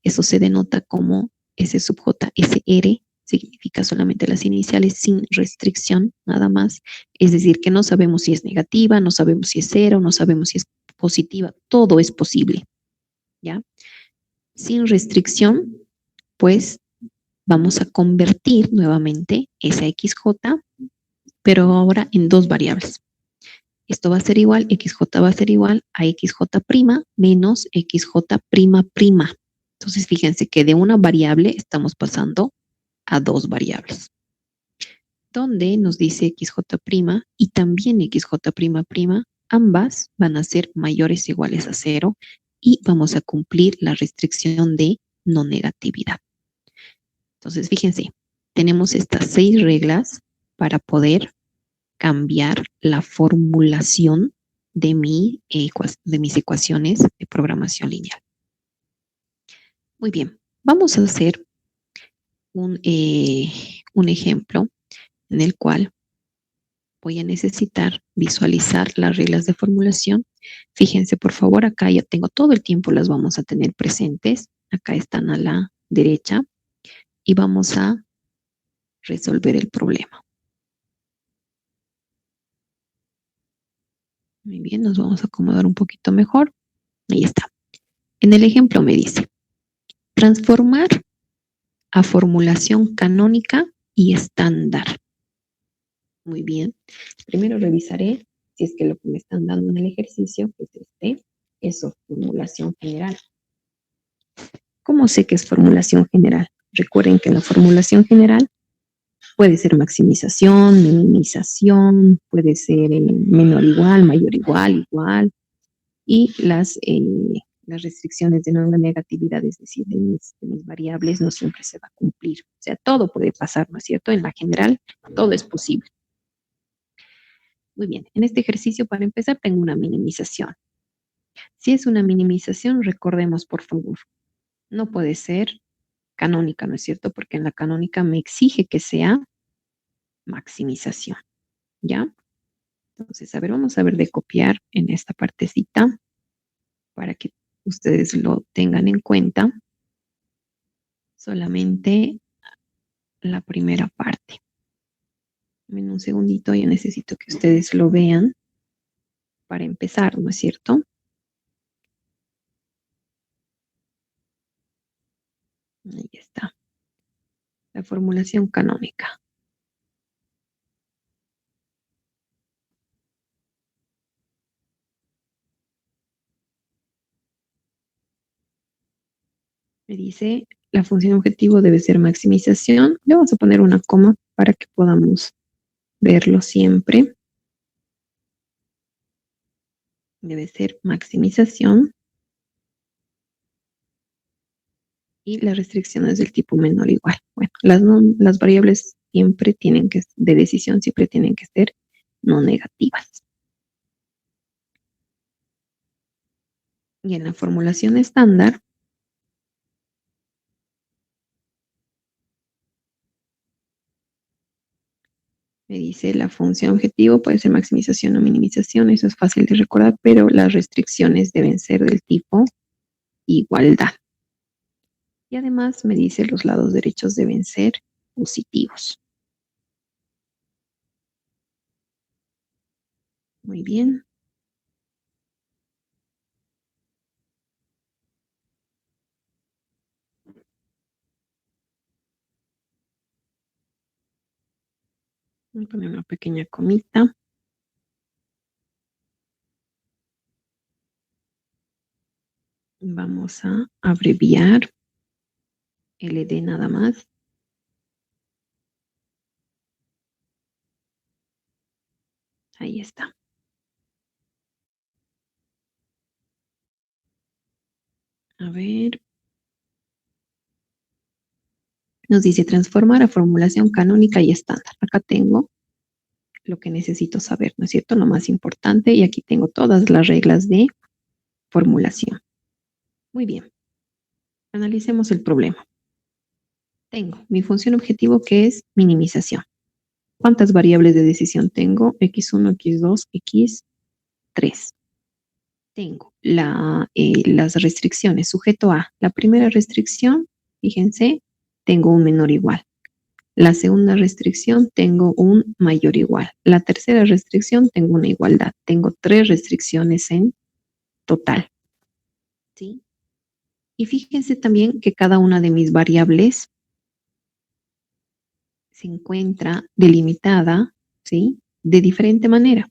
eso se denota como S sub J, SR, significa solamente las iniciales sin restricción, nada más. Es decir, que no sabemos si es negativa, no sabemos si es 0, no sabemos si es positiva, todo es posible, ¿ya? Sin restricción, pues vamos a convertir nuevamente esa XJ, pero ahora en dos variables. Esto va a ser igual, XJ va a ser igual a XJ prima menos XJ prima prima. Entonces, fíjense que de una variable estamos pasando a dos variables, donde nos dice XJ prima y también XJ prima prima ambas van a ser mayores o iguales a 0 y vamos a cumplir la restricción de no negatividad. Entonces, fíjense, tenemos estas 6 reglas para poder cambiar la formulación de mis ecuaciones de programación lineal. Muy bien, vamos a hacer un ejemplo en el cual voy a necesitar visualizar las reglas de formulación. Fíjense, por favor, acá ya tengo todo el tiempo, las vamos a tener presentes. Acá están a la derecha y vamos a resolver el problema. Muy bien, nos vamos a acomodar un poquito mejor. Ahí está. En el ejemplo me dice, transformar a formulación canónica y estándar. Muy bien. Primero revisaré si es que lo que me están dando en el ejercicio, pues es formulación general. ¿Cómo sé que es formulación general? Recuerden que la formulación general puede ser maximización, minimización, puede ser menor igual, mayor igual, igual. Y las restricciones de no negatividad, es decir, de mis variables, no siempre se va a cumplir. O sea, todo puede pasar, ¿no es cierto? En la general, todo es posible. Muy bien, en este ejercicio, para empezar, tengo una minimización. Si es una minimización, recordemos, por favor, no puede ser canónica, ¿no es cierto? Porque en la canónica me exige que sea maximización, ¿ya? Entonces, a ver, vamos a ver de copiar en esta partecita para que ustedes lo tengan en cuenta. Solamente la primera parte. En un segundito, yo necesito que ustedes lo vean para empezar, ¿no es cierto? Ahí está. La formulación canónica. Me dice, la función objetivo debe ser maximización. Le vamos a poner una coma para que podamos verlo siempre. Debe ser maximización. Y las restricciones del tipo menor o igual. Bueno, las variables siempre de decisión siempre tienen que ser no negativas. Y en la formulación estándar, me dice la función objetivo puede ser maximización o minimización, eso es fácil de recordar, pero las restricciones deben ser del tipo igualdad. Y además me dice los lados derechos deben ser positivos. Muy bien. Voy a poner una pequeña comita. Vamos a abreviar LD nada más. Ahí está. A ver. Nos dice transformar a formulación canónica y estándar. Acá tengo lo que necesito saber, ¿no es cierto? Lo más importante, y aquí tengo todas las reglas de formulación. Muy bien. Analicemos el problema. Tengo mi función objetivo que es minimización. ¿Cuántas variables de decisión tengo? X1, X2, X3. Tengo las restricciones. Sujeto A. La primera restricción, fíjense, tengo un menor igual. La segunda restricción, tengo un mayor igual. La tercera restricción, tengo una igualdad. Tengo 3 restricciones en total. ¿Sí? Y fíjense también que cada una de mis variables se encuentra delimitada, ¿sí? De diferente manera.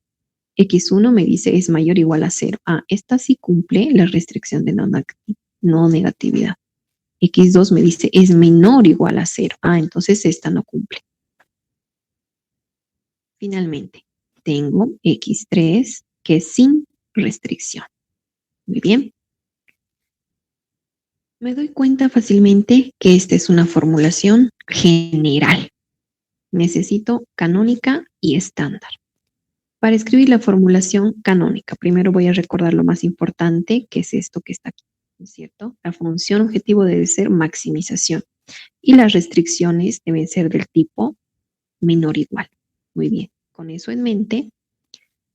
X1 me dice es mayor o igual a 0. Ah, esta sí cumple la restricción de no negatividad. X2 me dice es menor o igual a 0. Ah, entonces esta no cumple. Finalmente, tengo X3 que es sin restricción. Muy bien. Me doy cuenta fácilmente que esta es una formulación general. Necesito canónica y estándar. Para escribir la formulación canónica, primero voy a recordar lo más importante, que es esto que está aquí, ¿no es cierto? La función objetivo debe ser maximización y las restricciones deben ser del tipo menor o igual. Muy bien, con eso en mente,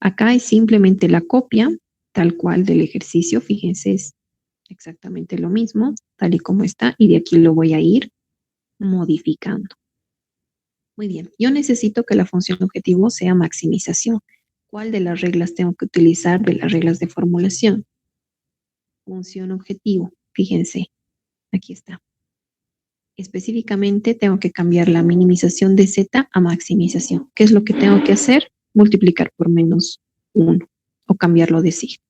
acá es simplemente la copia tal cual del ejercicio. Fíjense, es exactamente lo mismo, tal y como está, y de aquí lo voy a ir modificando. Muy bien, yo necesito que la función objetivo sea maximización. ¿Cuál de las reglas tengo que utilizar de las reglas de formulación? Función objetivo, fíjense, aquí está. Específicamente tengo que cambiar la minimización de z a maximización. ¿Qué es lo que tengo que hacer? Multiplicar por menos 1 o cambiarlo de signo.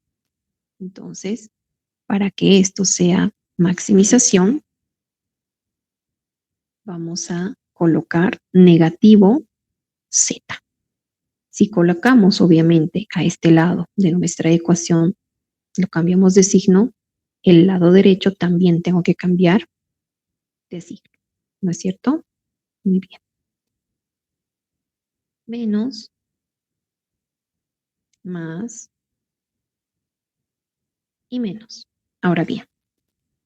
Entonces, para que esto sea maximización, vamos a colocar negativo z. Si colocamos, obviamente, a este lado de nuestra ecuación, lo cambiamos de signo, el lado derecho también tengo que cambiar de signo, ¿no es cierto? Muy bien. Menos, más y menos. Ahora bien,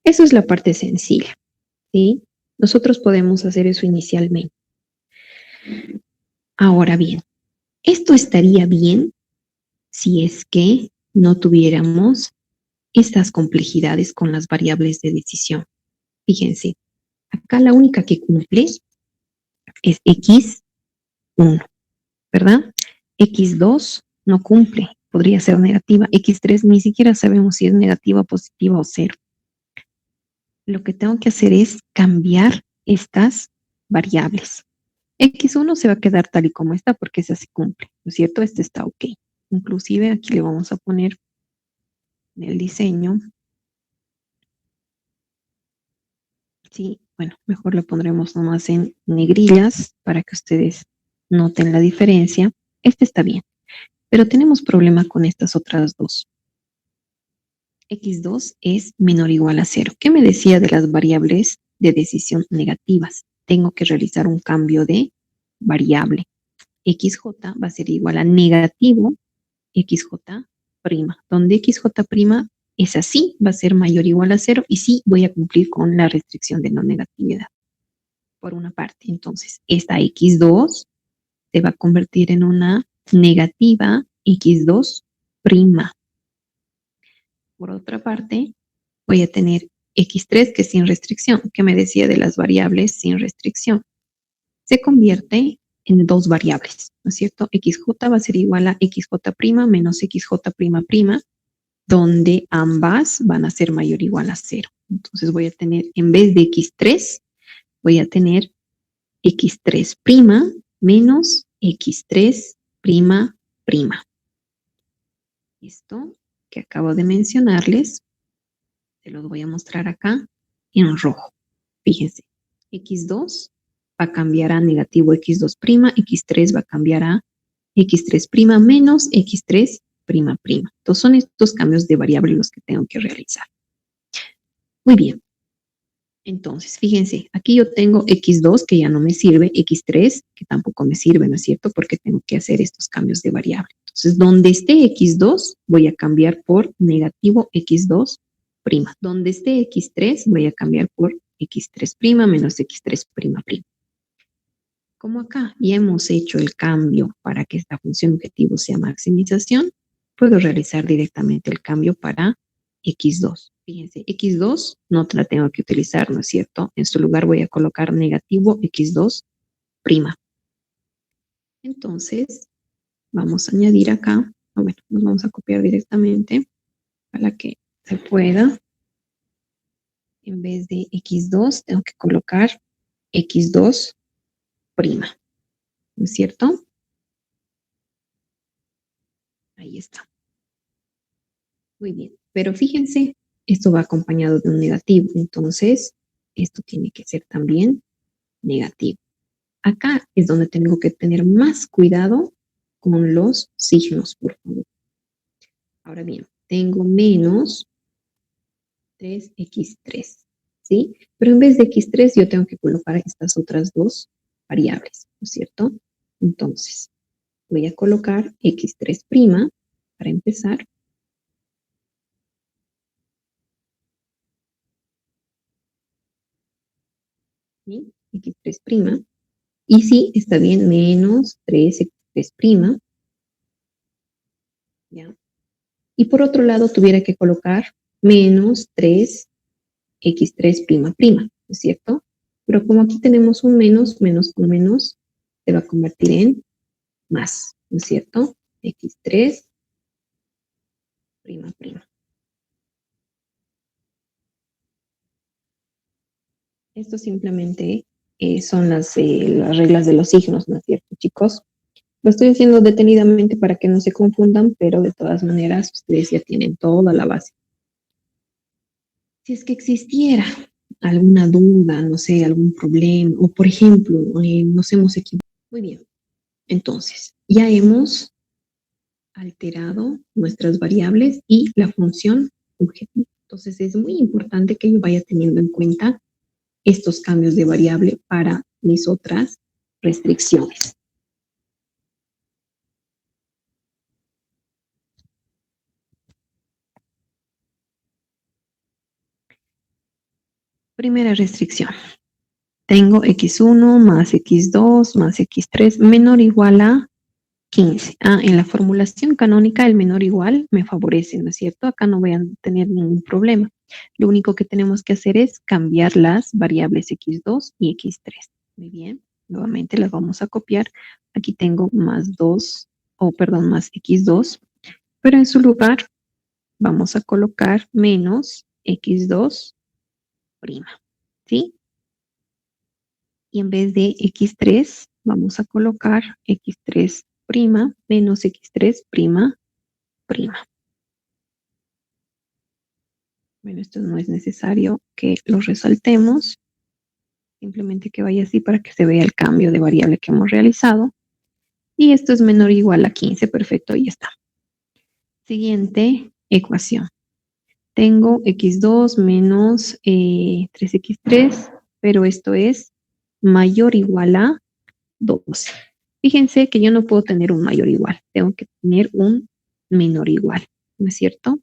eso es la parte sencilla, ¿sí? Nosotros podemos hacer eso inicialmente. Ahora bien, esto estaría bien si es que no tuviéramos estas complejidades con las variables de decisión. Fíjense, acá la única que cumple es x1, ¿verdad? x2 no cumple, podría ser negativa. x3 ni siquiera sabemos si es negativa, positiva o cero. Lo que tengo que hacer es cambiar estas variables. x1 se va a quedar tal y como está porque esa se cumple, ¿no es cierto? Este está ok. Inclusive aquí le vamos a poner en el diseño. Sí, bueno, mejor lo pondremos nomás en negrillas para que ustedes noten la diferencia. Este está bien, pero tenemos problema con estas otras dos. x2 es menor o igual a 0. ¿Qué me decía de las variables de decisión negativas? Tengo que realizar un cambio de variable. xj va a ser igual a negativo xj prima, donde xj prima es así, va a ser mayor o igual a 0 y sí voy a cumplir con la restricción de no negatividad. Por una parte, entonces, esta x2 se va a convertir en una negativa x2 prima. Por otra parte, voy a tener x3 que es sin restricción. ¿Qué me decía de las variables sin restricción? Se convierte en dos variables, ¿no es cierto? xj va a ser igual a xj' menos xj'', donde ambas van a ser mayor o igual a 0. Entonces voy a tener, en vez de x3, voy a tener x3' menos x3''. Esto que acabo de mencionarles, se los voy a mostrar acá en rojo. Fíjense, x2 va a cambiar a negativo x2', x3 va a cambiar a x3' menos x3''. Entonces son estos cambios de variable los que tengo que realizar. Muy bien. Entonces, fíjense, aquí yo tengo x2 que ya no me sirve, x3 que tampoco me sirve, ¿no es cierto? Porque tengo que hacer estos cambios de variable. Entonces, donde esté x2, voy a cambiar por negativo x2'. Donde esté x3, voy a cambiar por x3' menos x3'. Como acá ya hemos hecho el cambio para que esta función objetivo sea maximización, puedo realizar directamente el cambio para x2. Fíjense, x2 no la tengo que utilizar, ¿no es cierto? En su lugar voy a colocar negativo x2'. Entonces, vamos a añadir acá, bueno, nos vamos a copiar directamente para que se pueda. En vez de x2, tengo que colocar x2', ¿no es cierto? Ahí está. Muy bien, pero fíjense, esto va acompañado de un negativo, entonces esto tiene que ser también negativo. Acá es donde tengo que tener más cuidado con los signos, por favor. Ahora bien, tengo menos 3x3, ¿sí? Pero en vez de x3 yo tengo que colocar estas otras dos variables, ¿no es cierto? Entonces, voy a colocar x3' para empezar. ¿Sí? X3'. Y sí, está bien, menos 3x3', ¿ya? Y por otro lado tuviera que colocar menos 3x3', ¿no es cierto? Pero como aquí tenemos un menos, menos con menos se va a convertir en más, ¿no es cierto? X3'. Esto simplemente son las reglas de los signos, ¿no es cierto, chicos? Lo estoy haciendo detenidamente para que no se confundan, pero de todas maneras ustedes ya tienen toda la base. Si es que existiera alguna duda, no sé, algún problema, o por ejemplo, nos hemos equivocado. Muy bien, entonces, ya hemos alterado nuestras variables y la función objetiva. Entonces, es muy importante que yo vaya teniendo en cuenta estos cambios de variable para mis otras restricciones. Primera restricción. Tengo x1 más x2 más x3 menor o igual a 15. En la formulación canónica el menor o igual me favorece, ¿no es cierto? Acá no voy a tener ningún problema. Lo único que tenemos que hacer es cambiar las variables x2 y x3. Muy bien, nuevamente las vamos a copiar. Aquí tengo más 2, más x2, pero en su lugar vamos a colocar menos x2', ¿sí? Y en vez de x3, vamos a colocar x3' menos x3'. Bueno, esto no es necesario que lo resaltemos, simplemente que vaya así para que se vea el cambio de variable que hemos realizado. Y esto es menor o igual a 15, perfecto, y ya está. Siguiente ecuación. Tengo x2 menos 3x3, pero esto es mayor o igual a 12. Fíjense que yo no puedo tener un mayor o igual, tengo que tener un menor o igual, ¿no es cierto?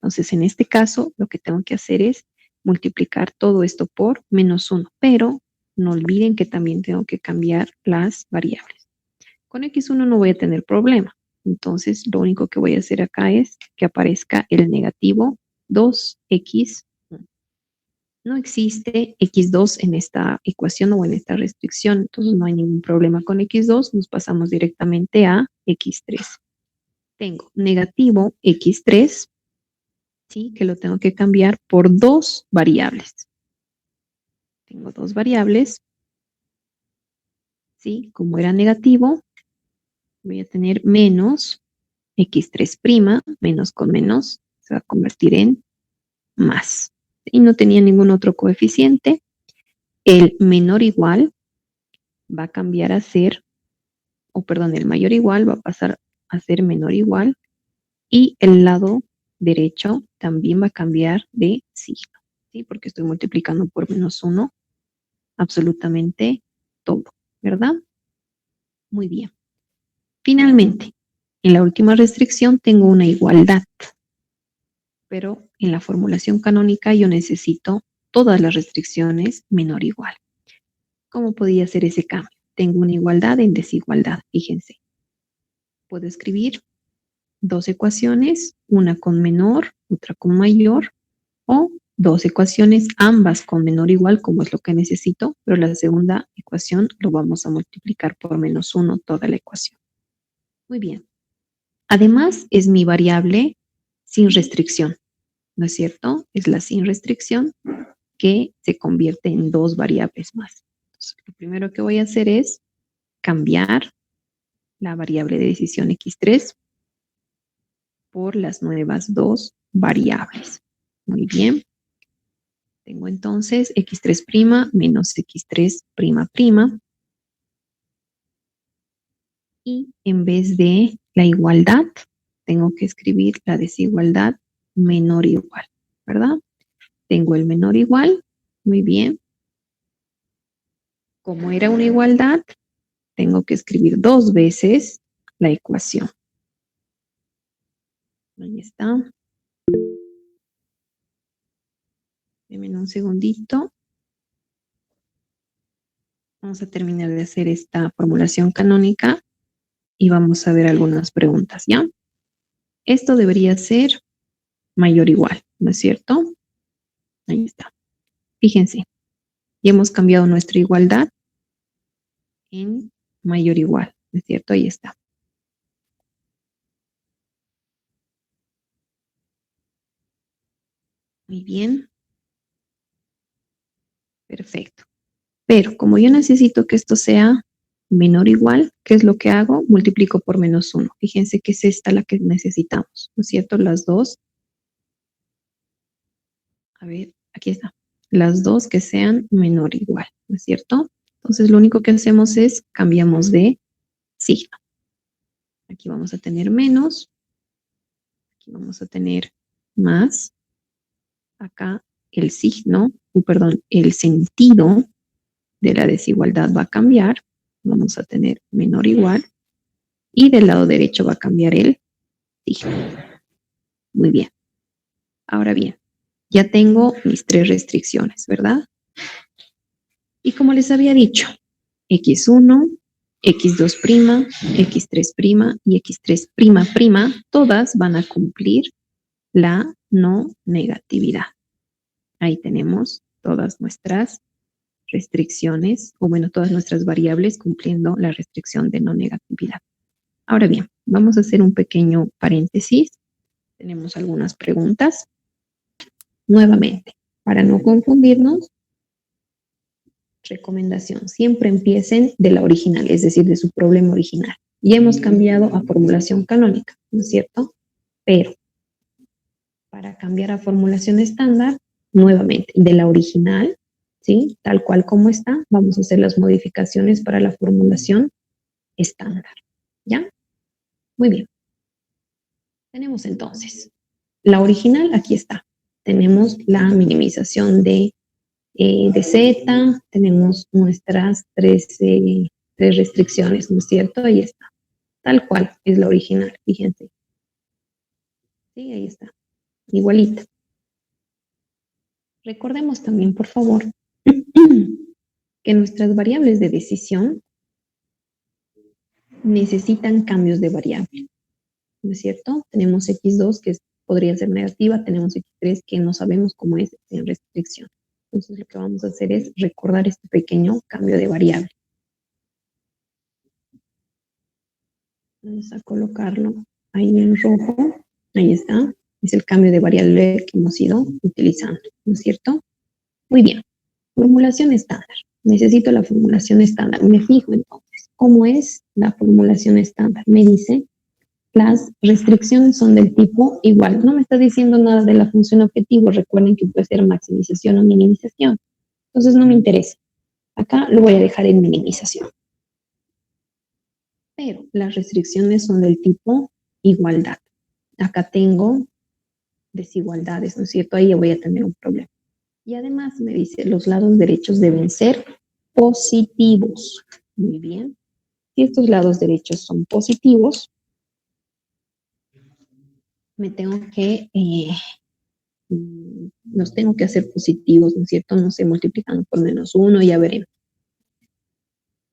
Entonces, en este caso, lo que tengo que hacer es multiplicar todo esto por menos 1, pero no olviden que también tengo que cambiar las variables. Con x1 no voy a tener problema, entonces lo único que voy a hacer acá es que aparezca el negativo 2x. No existe x2 en esta ecuación o en esta restricción, entonces no hay ningún problema con x2, nos pasamos directamente a x3. Tengo negativo x3, ¿sí? Que lo tengo que cambiar por dos variables. Tengo dos variables, ¿sí? Como era negativo, voy a tener menos x3', menos con menos, se va a convertir en más. Y no tenía ningún otro coeficiente. El menor igual va a cambiar a ser, el mayor igual va a pasar a ser menor igual y el lado derecho también va a cambiar de signo, ¿sí? Porque estoy multiplicando por menos 1 absolutamente todo, ¿verdad? Muy bien. Finalmente, en la última restricción tengo una igualdad, pero en la formulación canónica yo necesito todas las restricciones menor o igual. ¿Cómo podía hacer ese cambio? Tengo una igualdad en desigualdad, fíjense. Puedo escribir dos ecuaciones, una con menor, otra con mayor, o dos ecuaciones, ambas con menor o igual, como es lo que necesito, pero la segunda ecuación lo vamos a multiplicar por menos 1 toda la ecuación. Muy bien. Además, es mi variable sin restricción, ¿no es cierto? Es la sin restricción que se convierte en dos variables más. Entonces, lo primero que voy a hacer es cambiar la variable de decisión x3 por las nuevas dos variables. Muy bien. Tengo entonces x3' menos x3''. Y en vez de la igualdad, tengo que escribir la desigualdad menor igual, ¿verdad? Tengo el menor igual, muy bien. Como era una igualdad, tengo que escribir 2 veces la ecuación. Ahí está. Denme un segundito. Vamos a terminar de hacer esta formulación canónica y vamos a ver algunas preguntas, ¿ya? Esto debería ser mayor o igual, ¿no es cierto? Ahí está. Fíjense, ya hemos cambiado nuestra igualdad en mayor o igual, ¿no es cierto? Ahí está. Muy bien. Perfecto. Pero como yo necesito que esto sea menor o igual, ¿qué es lo que hago? Multiplico por -1. Fíjense que es esta la que necesitamos, ¿no es cierto? Las dos. A ver, aquí está. Las dos que sean menor o igual, ¿no es cierto? Entonces lo único que hacemos es cambiamos de signo. Aquí vamos a tener menos, aquí vamos a tener más. Acá el signo, perdón, el sentido de la desigualdad va a cambiar. Vamos a tener menor o igual. Y del lado derecho va a cambiar el signo. Muy bien. Ahora bien, ya tengo mis 3 restricciones, ¿verdad? Y como les había dicho, x1, x2', x3' y x3'', todas van a cumplir la no negatividad. Ahí tenemos todas nuestras restricciones, o bueno, todas nuestras variables cumpliendo la restricción de no negatividad. Ahora bien, vamos a hacer un pequeño paréntesis. Tenemos algunas preguntas. Nuevamente, para no confundirnos, recomendación, siempre empiecen de la original, es decir, de su problema original. Y hemos cambiado a formulación canónica, ¿no es cierto? Pero para cambiar a formulación estándar, nuevamente, de la original, ¿sí? Tal cual como está, vamos a hacer las modificaciones para la formulación estándar, ¿ya? Muy bien. Tenemos entonces la original, aquí está. Tenemos la minimización de Z, tenemos nuestras 3 restricciones, ¿no es cierto? Ahí está. Tal cual es la original, fíjense. Sí, ahí está. Igualita. Recordemos también, por favor, que nuestras variables de decisión necesitan cambios de variable, ¿no es cierto? Tenemos x2 que podría ser negativa, tenemos x3 que no sabemos cómo es en restricción. Entonces lo que vamos a hacer es recordar este pequeño cambio de variable. Vamos a colocarlo ahí en rojo. Ahí está. Es el cambio de variable que hemos ido utilizando, ¿no es cierto? Muy bien. Formulación estándar. Necesito la formulación estándar. Me fijo entonces. ¿Cómo es la formulación estándar? Me dice, las restricciones son del tipo igual. No me está diciendo nada de la función objetivo. Recuerden que puede ser maximización o minimización. Entonces no me interesa. Acá lo voy a dejar en minimización. Pero las restricciones son del tipo igualdad. Acá tengo desigualdades, ¿no es cierto? Ahí voy a tener un problema. Y además me dice, los lados derechos deben ser positivos. Muy bien. Si estos lados derechos son positivos, me tengo que, los tengo que hacer positivos, ¿no es cierto? No sé, multiplicando por -1, ya veremos.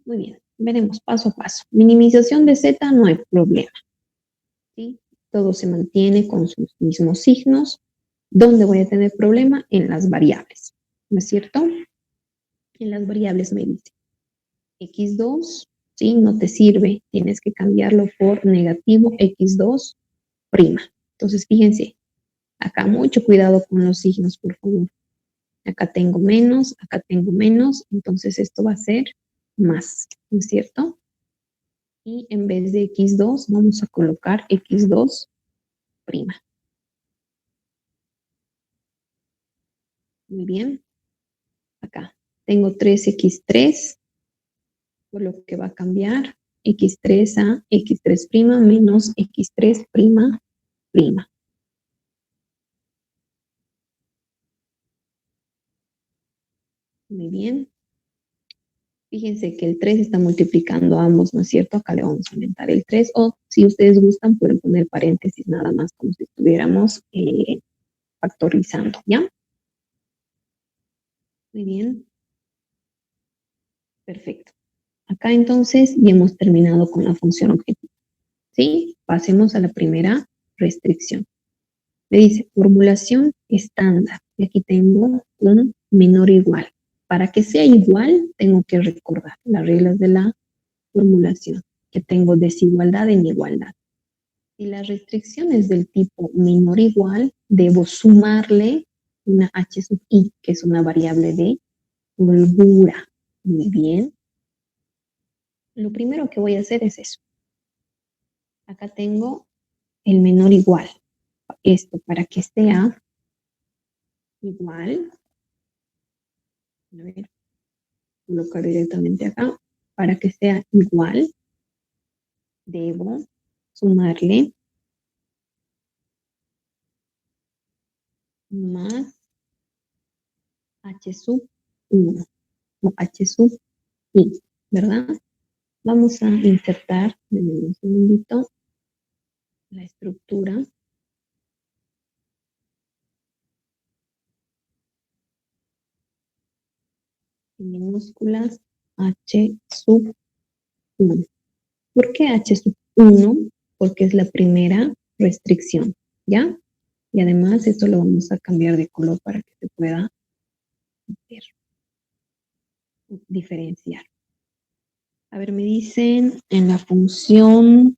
Muy bien, veremos paso a paso. Minimización de Z no hay problema, ¿sí? Todo se mantiene con sus mismos signos. ¿Dónde voy a tener problema? En las variables, ¿no es cierto? En las variables me dice x2, ¿sí? No te sirve, tienes que cambiarlo por negativo x2'. Entonces, fíjense, acá mucho cuidado con los signos, por favor. Acá tengo menos, entonces esto va a ser más, ¿no es cierto? Y en vez de x2 vamos a colocar x2'. Muy bien. Acá tengo 3x3, por lo que va a cambiar x3 a x3' menos x3''. Muy bien. Fíjense que el 3 está multiplicando a ambos, ¿no es cierto? Acá le vamos a aumentar el 3, o si ustedes gustan pueden poner paréntesis nada más, como si estuviéramos factorizando, ¿ya? Muy bien. Perfecto. Acá entonces ya hemos terminado con la función objetiva. ¿Sí? Pasemos a la primera restricción. Me dice formulación estándar. Y aquí tengo un menor o igual. Para que sea igual, tengo que recordar las reglas de la formulación, que tengo desigualdad en igualdad. Si la restricción es del tipo menor o igual, debo sumarle una h sub i, que es una variable de holgura. Muy bien. Lo primero que voy a hacer es eso. Acá tengo el menor igual. Esto para que sea igual. A ver, colocar directamente acá. Para que sea igual, debo sumarle más h sub 1 o h sub i, ¿verdad? Vamos a insertar, denme un segundito, la estructura. En minúsculas h sub 1. ¿Por qué h sub 1? Porque es la primera restricción, ¿ya? Y además esto lo vamos a cambiar de color para que se pueda ver, diferenciar. A ver, me dicen en la función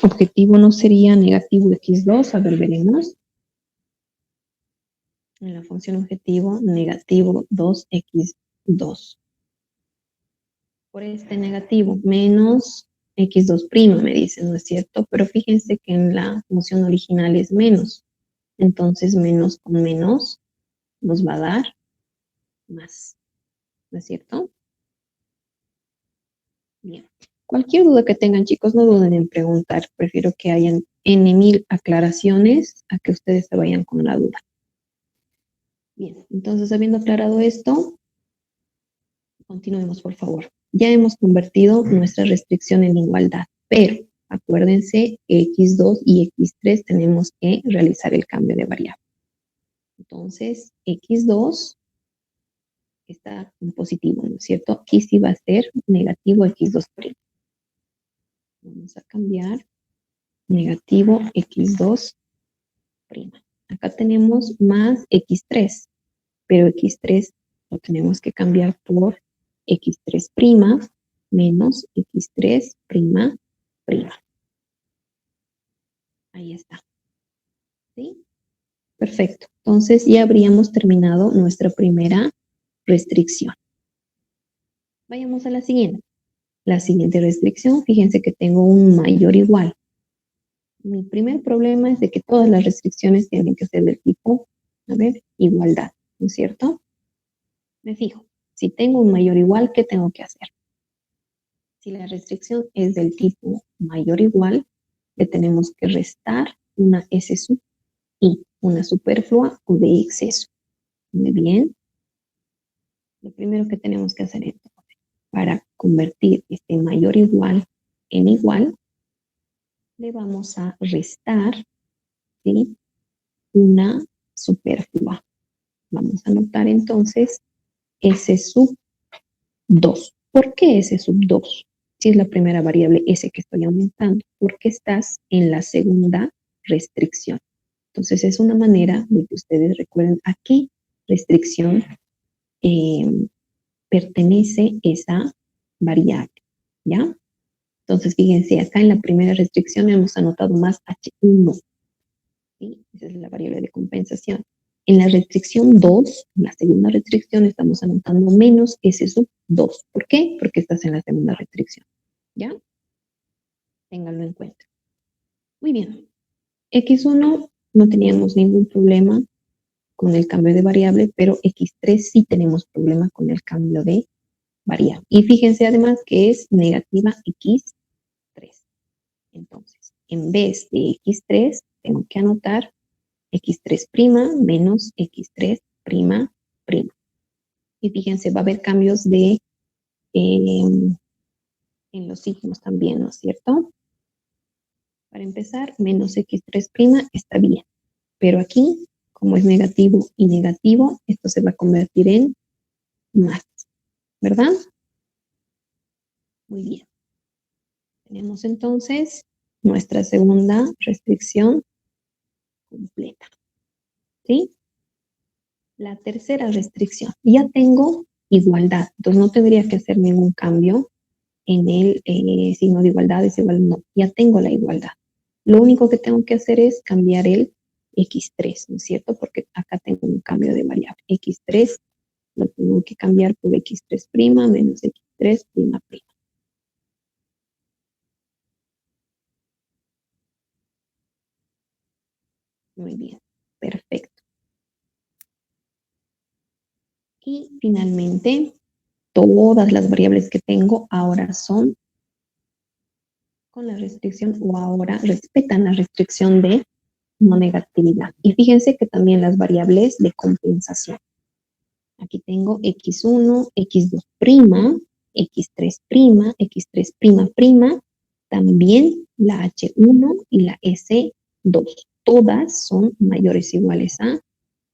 objetivo no sería negativo x2. A ver, veremos. En la función objetivo negativo 2x2. Por este negativo menos x2' me dicen, ¿no es cierto? Pero fíjense que en la función original es menos. Entonces menos con menos nos va a dar más, ¿no es cierto? Bien. Cualquier duda que tengan, chicos, no duden en preguntar. Prefiero que hayan N.000 aclaraciones a que ustedes se vayan con la duda. Bien, entonces habiendo aclarado esto, continuemos, por favor. Ya hemos convertido nuestra restricción en igualdad, pero acuérdense, x2 y x3 tenemos que realizar el cambio de variable. Entonces, x2 está en positivo, ¿no es cierto? Aquí sí va a ser negativo x2'. Vamos a cambiar negativo x2'. Acá tenemos más x3, pero x3 lo tenemos que cambiar por x3' menos x3''. Ahí está. ¿Sí? Perfecto. Entonces ya habríamos terminado nuestra primera restricción. Vayamos a la siguiente. La siguiente restricción, fíjense que tengo un mayor o igual. Mi primer problema es de que todas las restricciones tienen que ser del tipo, a ver, igualdad, ¿no es cierto? Me fijo, si tengo un mayor o igual, ¿qué tengo que hacer? Si la restricción es del tipo mayor o igual, le tenemos que restar una S sub i, una superflua o de exceso. Muy bien. Lo primero que tenemos que hacer entonces, para convertir este mayor o igual en igual, le vamos a restar, ¿sí?, una superflua. Vamos a anotar entonces S sub 2. ¿Por qué S sub 2? Si es la primera variable S que estoy aumentando, porque estás en la segunda restricción. Entonces es una manera de que ustedes recuerden a qué restricción pertenece esa variable, ¿ya? Entonces fíjense, acá en la primera restricción hemos anotado más H1, ¿sí? Esa es la variable de compensación. En la restricción 2, en la segunda restricción, estamos anotando menos S sub 2. ¿Por qué? Porque estás en la segunda restricción, ¿ya? Ténganlo en cuenta. Muy bien. X1 no teníamos ningún problema con el cambio de variable, pero X3 sí tenemos problema con el cambio de variable. Y fíjense además que es negativa X Entonces, en vez de x3, tengo que anotar x3' menos x3''. Y fíjense, va a haber cambios en los signos también, ¿no es cierto? Para empezar, menos x3' está bien. Pero aquí, como es negativo y negativo, esto se va a convertir en más, ¿verdad? Muy bien. Tenemos entonces nuestra segunda restricción completa, ¿sí? La tercera restricción. Ya tengo igualdad, entonces no tendría que hacer ningún cambio en el signo de igualdad, es igual, no, ya tengo la igualdad. Lo único que tengo que hacer es cambiar el x3, ¿no es cierto? Porque acá tengo un cambio de variable. x3 lo tengo que cambiar por x3' menos x3''. Muy bien, perfecto. Y finalmente, todas las variables que tengo ahora son con la restricción o ahora respetan la restricción de no negatividad. Y fíjense que también las variables de compensación. Aquí tengo x1, x2', x3', x3'', también la h1 y la s2. Todas son mayores o iguales a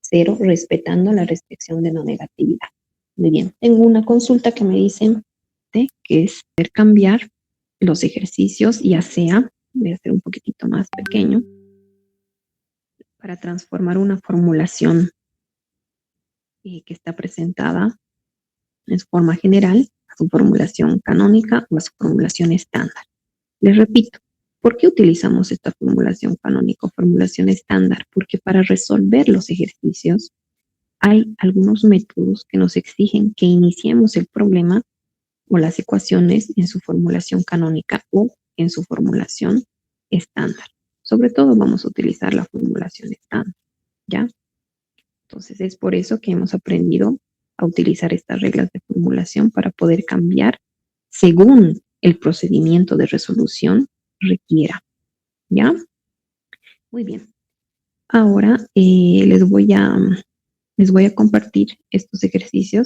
0, respetando la restricción de no negatividad. Muy bien, tengo una consulta que me dicen que es poder cambiar los ejercicios, ya sea, voy a hacer un poquitito más pequeño, para transformar una formulación que está presentada en su forma general a su formulación canónica o a su formulación estándar. Les repito, ¿por qué utilizamos esta formulación canónica o formulación estándar? Porque para resolver los ejercicios hay algunos métodos que nos exigen que iniciemos el problema o las ecuaciones en su formulación canónica o en su formulación estándar. Sobre todo vamos a utilizar la formulación estándar, ¿ya? Entonces es por eso que hemos aprendido a utilizar estas reglas de formulación para poder cambiar según el procedimiento de resolución requiera, ¿ya? Muy bien. Ahora les voy a compartir estos ejercicios